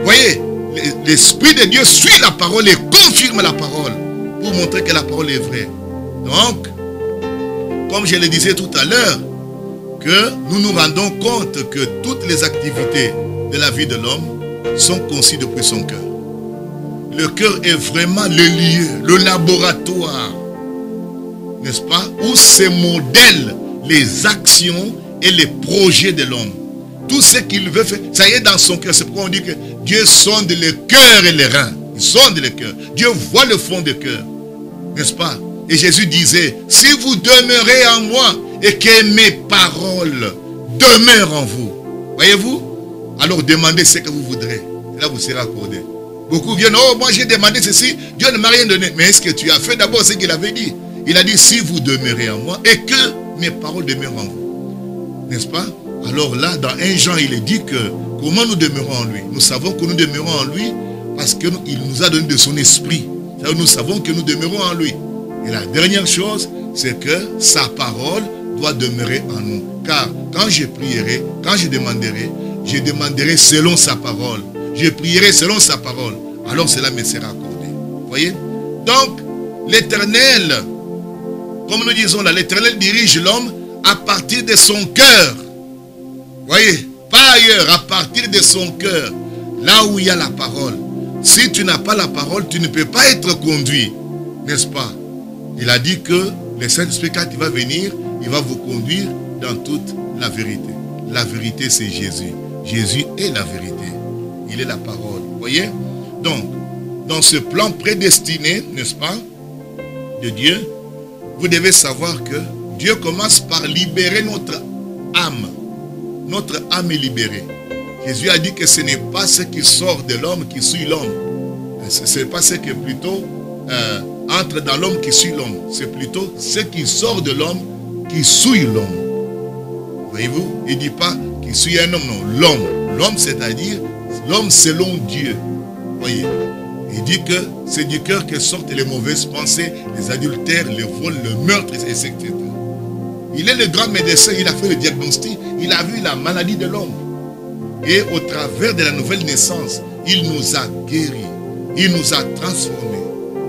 Voyez, l'esprit de Dieu suit la parole et confirme la parole pour montrer que la parole est vraie. Donc, comme je le disais tout à l'heure, que nous nous rendons compte que toutes les activités de la vie de l'homme sont conçues depuis son cœur. Le cœur est vraiment le lieu, le laboratoire, n'est-ce pas, où se modèlent les actions et les projets de l'homme. Tout ce qu'il veut faire, ça y est dans son cœur. C'est pourquoi on dit que Dieu sonde le cœur et les reins. Il sonde le cœur. Dieu voit le fond du cœur. N'est-ce pas? Et Jésus disait, si vous demeurez en moi et que mes paroles demeurent en vous, voyez-vous, alors demandez ce que vous voudrez. Et là, vous serez accordé. Beaucoup viennent, oh, moi j'ai demandé ceci, Dieu ne m'a rien donné. Mais est-ce que tu as fait d'abord ce qu'il avait dit? Il a dit, si vous demeurez en moi et que mes paroles demeurent en vous. N'est-ce pas? Alors là, dans 1 Jean, il est dit que comment nous demeurons en lui? Nous savons que nous demeurons en lui parce qu'il nous a donné de son esprit. Nous savons que nous demeurons en lui. Et la dernière chose, c'est que sa parole doit demeurer en nous. Car quand je prierai, quand je demanderai selon sa parole. Je prierai selon sa parole. Alors cela me sera accordé. Vous voyez? Donc, l'Éternel, comme nous disons là, l'Éternel dirige l'homme à partir de son cœur. Vous voyez? Pas ailleurs, à partir de son cœur. là où il y a la parole. Si tu n'as pas la parole, tu ne peux pas être conduit, n'est-ce pas? Il a dit que le Saint-Esprit, quand il va venir, il va vous conduire dans toute la vérité. La vérité, c'est Jésus. Jésus est la vérité. Il est la parole. Vous voyez? Donc, dans ce plan prédestiné, n'est-ce pas, de Dieu, vous devez savoir que Dieu commence par libérer notre âme. Notre âme est libérée. Jésus a dit que ce n'est pas ce qui sort de l'homme qui suit l'homme. Ce n'est pas ce qui est plutôt entre dans l'homme qui suit l'homme. C'est plutôt ce qui sort de l'homme qui suit l'homme. Voyez-vous? Il ne dit pas qui suit un homme, non. L'homme. L'homme, c'est-à-dire l'homme selon Dieu. Voyez? Il dit que c'est du cœur que sortent les mauvaises pensées, les adultères, les vols, le meurtre, etc. Il est le grand médecin, il a fait le diagnostic, il a vu la maladie de l'homme. Et au travers de la nouvelle naissance, il nous a guéris, il nous a transformés,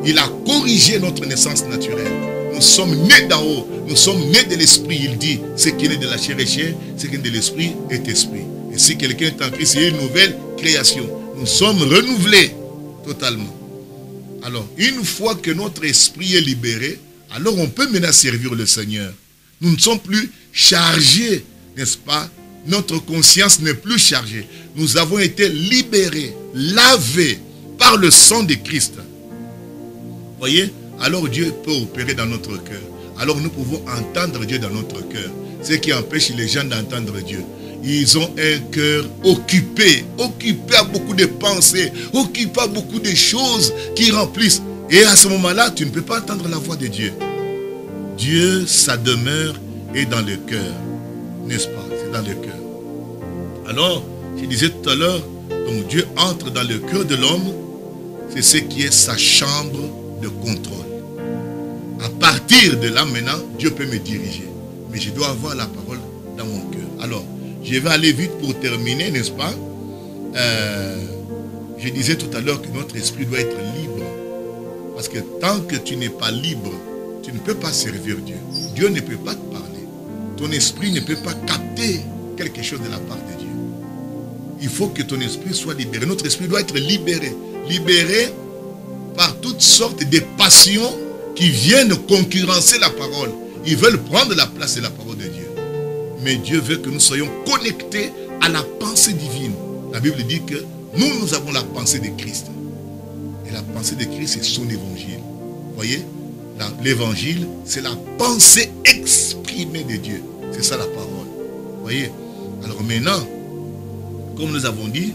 il a corrigé notre naissance naturelle. Nous sommes nés d'en haut, nous sommes nés de l'esprit. Il dit, ce qui est né de la chair est chair, ce qui est né de l'esprit est esprit. Et si quelqu'un est en Christ, c'est une nouvelle création. Nous sommes renouvelés totalement. Alors, une fois que notre esprit est libéré, alors on peut maintenant servir le Seigneur. Nous ne sommes plus chargés, n'est-ce pas? Notre conscience n'est plus chargée. Nous avons été libérés, lavés par le sang de Christ. Voyez? Alors Dieu peut opérer dans notre cœur. Alors nous pouvons entendre Dieu dans notre cœur. Ce qui empêche les gens d'entendre Dieu. Ils ont un cœur occupé à beaucoup de pensées, occupé à beaucoup de choses qui remplissent. Et à ce moment-là, tu ne peux pas entendre la voix de Dieu. Dieu, sa demeure est dans le cœur. N'est-ce pas? C'est dans le cœur. Alors, je disais tout à l'heure, donc Dieu entre dans le cœur de l'homme. C'est ce qui est sa chambre de contrôle. À partir de là, maintenant, Dieu peut me diriger. Mais je dois avoir la parole dans mon cœur. Alors, je vais aller vite pour terminer, n'est-ce pas? Je disais tout à l'heure que notre esprit doit être libre. Parce que tant que tu n'es pas libre, tu ne peux pas servir Dieu. Dieu ne peut pas te parler. Ton esprit ne peut pas capter quelque chose de la part de Dieu. Il faut que ton esprit soit libéré. Notre esprit doit être libéré. Libéré par toutes sortes de passions qui viennent concurrencer la parole. Ils veulent prendre la place de la parole de Dieu. Mais Dieu veut que nous soyons connectés à la pensée divine. La Bible dit que nous avons la pensée de Christ. Et la pensée de Christ, c'est son évangile. Vous voyez? L'évangile, c'est la pensée exprimée de Dieu. C'est ça la parole. Vous voyez? Alors maintenant, comme nous avons dit,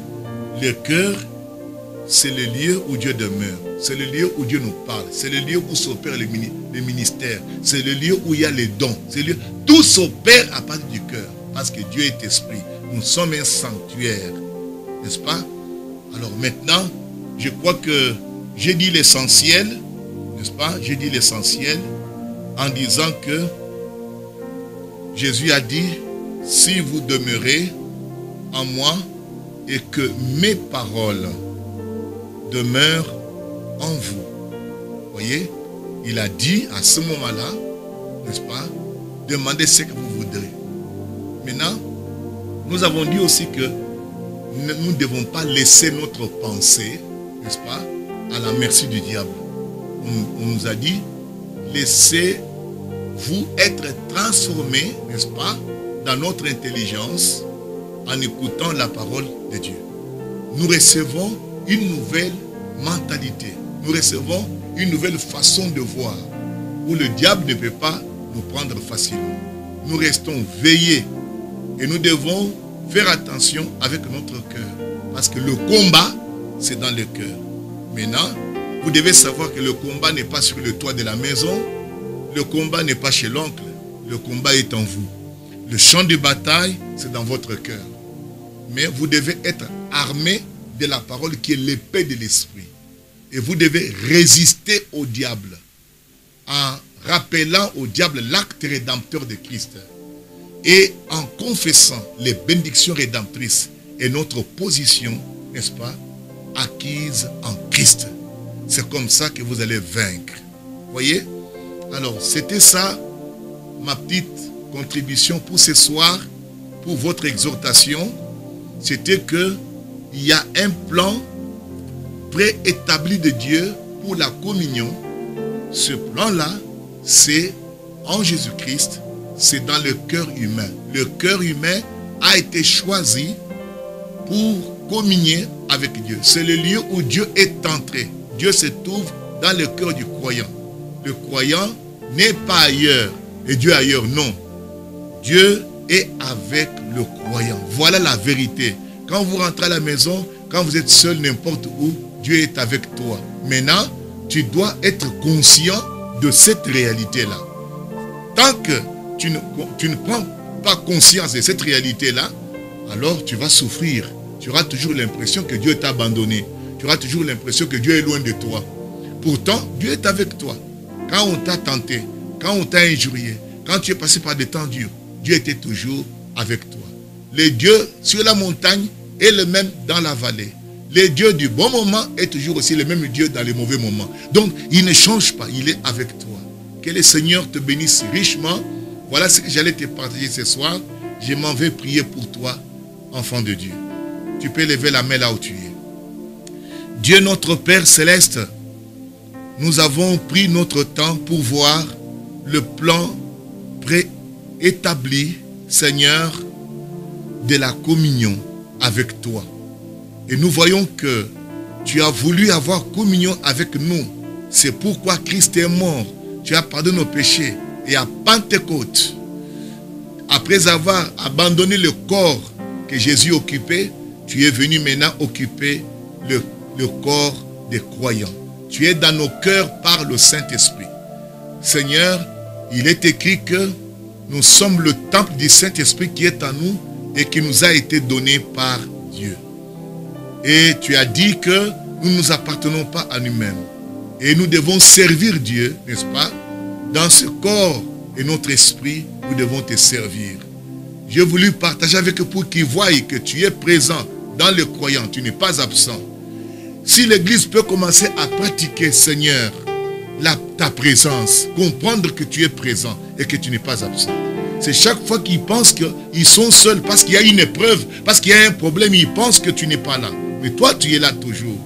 le cœur, c'est le lieu où Dieu demeure. C'est le lieu où Dieu nous parle. C'est le lieu où s'opère le ministère. C'est le lieu où il y a les dons. Tout s'opère à partir du cœur. Parce que Dieu est esprit. Nous sommes un sanctuaire. N'est-ce pas? Alors maintenant, je crois que j'ai dit l'essentiel. N'est-ce pas? J'ai dit l'essentiel en disant que Jésus a dit, si vous demeurez en moi et que mes paroles demeurent en vous. Voyez, il a dit à ce moment-là, n'est-ce pas, demandez ce que vous voudrez. Maintenant, nous avons dit aussi que nous ne devons pas laisser notre pensée, n'est-ce pas, à la merci du diable. On nous a dit, laissez-vous être transformés, n'est-ce pas, dans notre intelligence en écoutant la parole de Dieu. Nous recevons une nouvelle mentalité. Nous recevons une nouvelle façon de voir où le diable ne peut pas nous prendre facilement. Nous restons veillés et nous devons faire attention avec notre cœur parce que le combat, c'est dans le cœur. Maintenant, vous devez savoir que le combat n'est pas sur le toit de la maison, le combat n'est pas chez l'oncle, le combat est en vous. Le champ de bataille, c'est dans votre cœur. Mais vous devez être armé de la parole qui est l'épée de l'esprit. Et vous devez résister au diable en rappelant au diable l'acte rédempteur de Christ et en confessant les bénédictions rédemptrices et notre position, n'est-ce pas, acquise en Christ. C'est comme ça que vous allez vaincre. Voyez? Alors, c'était ça, ma petite contribution pour ce soir, pour votre exhortation. C'était que il y a un plan préétabli de Dieu pour la communion. Ce plan-là, c'est en Jésus-Christ, c'est dans le cœur humain. Le cœur humain a été choisi pour communier avec Dieu. C'est le lieu où Dieu est entré. Dieu se trouve dans le cœur du croyant. Le croyant n'est pas ailleurs et Dieu ailleurs, non. Dieu est avec le croyant. Voilà la vérité. Quand vous rentrez à la maison, quand vous êtes seul n'importe où, Dieu est avec toi. Maintenant, tu dois être conscient de cette réalité-là. Tant que tu ne prends pas conscience de cette réalité-là, alors tu vas souffrir. Tu auras toujours l'impression que Dieu t'a abandonné. Tu auras toujours l'impression que Dieu est loin de toi. Pourtant, Dieu est avec toi. Quand on t'a tenté, quand on t'a injurié, quand tu es passé par des temps durs, Dieu était toujours avec toi. Le Dieu sur la montagne est le même dans la vallée. Le Dieu du bon moment est toujours aussi le même Dieu dans les mauvais moments. Donc, il ne change pas, il est avec toi. Que le Seigneur te bénisse richement. Voilà ce que j'allais te partager ce soir. Je m'en vais prier pour toi, enfant de Dieu. Tu peux lever la main là où tu es. Dieu notre Père Céleste, nous avons pris notre temps pour voir le plan préétabli, Seigneur, de la communion avec toi. Et nous voyons que tu as voulu avoir communion avec nous. C'est pourquoi Christ est mort. Tu as pardonné nos péchés. Et à Pentecôte, après avoir abandonné le corps que Jésus occupait, tu es venu maintenant occuper le corps des croyants. Tu es dans nos cœurs par le Saint-Esprit. Seigneur, il est écrit que nous sommes le temple du Saint-Esprit qui est en nous et qui nous a été donné par Dieu. Et tu as dit que nous ne nous appartenons pas à nous-mêmes. Et nous devons servir Dieu, n'est-ce pas? Dans ce corps et notre esprit, nous devons te servir. J'ai voulu partager avec eux pour qu'ils voient que tu es présent dans le croyant, tu n'es pas absent. Si l'Église peut commencer à pratiquer, Seigneur, ta présence, comprendre que tu es présent et que tu n'es pas absent. C'est chaque fois qu'ils pensent qu'ils sont seuls parce qu'il y a une épreuve, parce qu'il y a un problème, ils pensent que tu n'es pas là. Mais toi, tu es là toujours.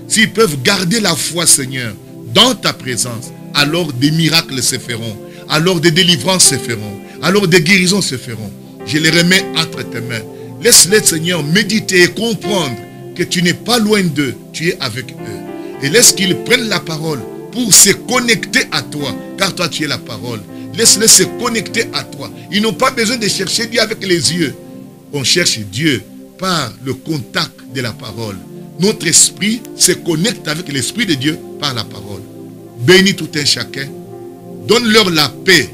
S'ils peuvent garder la foi, Seigneur, dans ta présence, alors des miracles se feront, alors des délivrances se feront, alors des guérisons se feront. Je les remets entre tes mains. Laisse-les, Seigneur, méditer et comprendre que tu n'es pas loin d'eux, tu es avec eux. Et laisse qu'ils prennent la parole pour se connecter à toi, car toi tu es la parole. Laisse-les se connecter à toi. Ils n'ont pas besoin de chercher Dieu avec les yeux. On cherche Dieu par le contact de la parole. Notre esprit se connecte avec l'esprit de Dieu par la parole. Bénis tout un chacun. Donne-leur la paix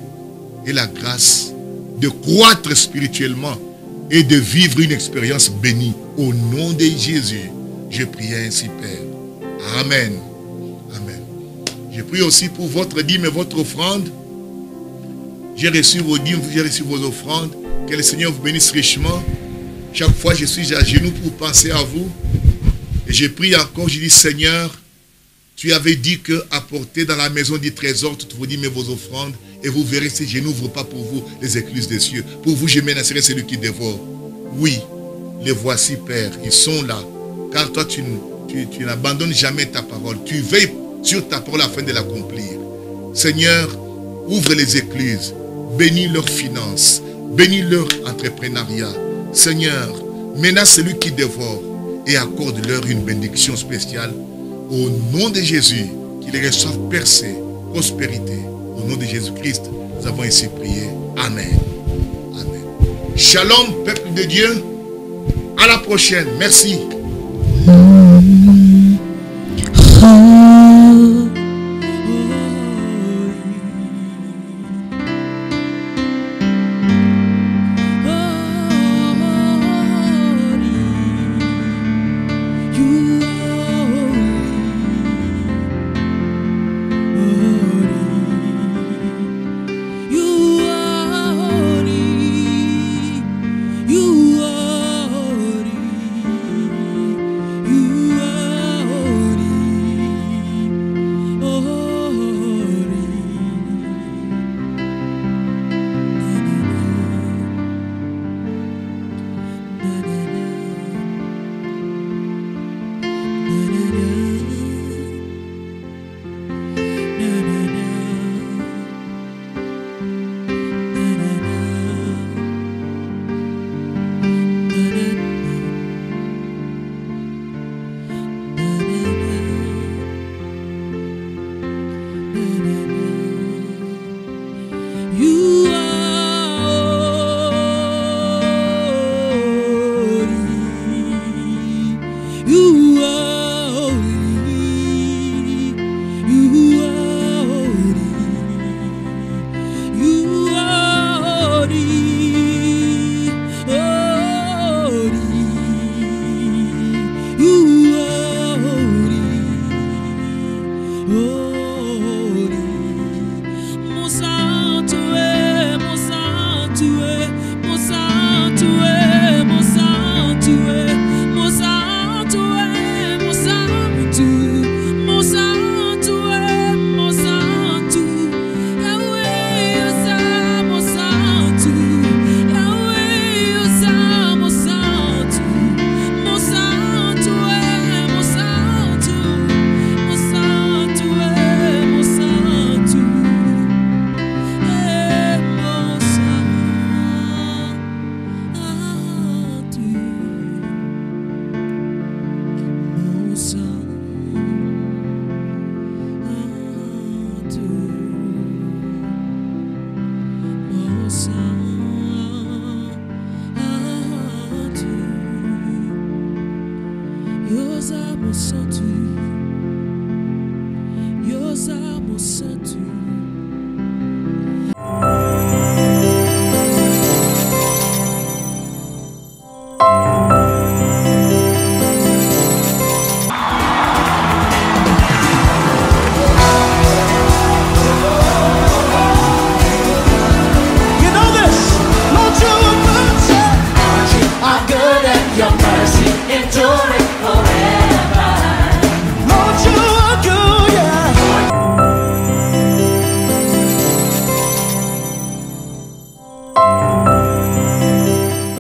et la grâce de croître spirituellement et de vivre une expérience bénie. Au nom de Jésus, je prie ainsi, Père. Amen. Amen. Je prie aussi pour votre dîme et votre offrande. J'ai reçu vos dîmes, j'ai reçu vos offrandes. Que le Seigneur vous bénisse richement. Chaque fois, je suis à genoux pour penser à vous. Et je prie encore, je dis, Seigneur, tu avais dit que apportez dans la maison du trésor toutes vos dîmes et vos offrandes. Et vous verrez si je n'ouvre pas pour vous les écluses des cieux. Pour vous, je menacerai celui qui dévore. Oui, les voici, Père, ils sont là. Car toi, tu n'abandonnes jamais ta parole. Tu veilles sur ta parole afin de l'accomplir. Seigneur, ouvre les écluses. Bénis leurs finances. Bénis leur entrepreneuriat. Seigneur, menace celui qui dévore et accorde-leur une bénédiction spéciale. Au nom de Jésus, qu'ils reçoivent percée, prospérité. Au nom de Jésus-Christ, nous avons ainsi prié. Amen. Amen. Shalom, peuple de Dieu. À la prochaine. Merci. You mo santo. Yosa mo santo.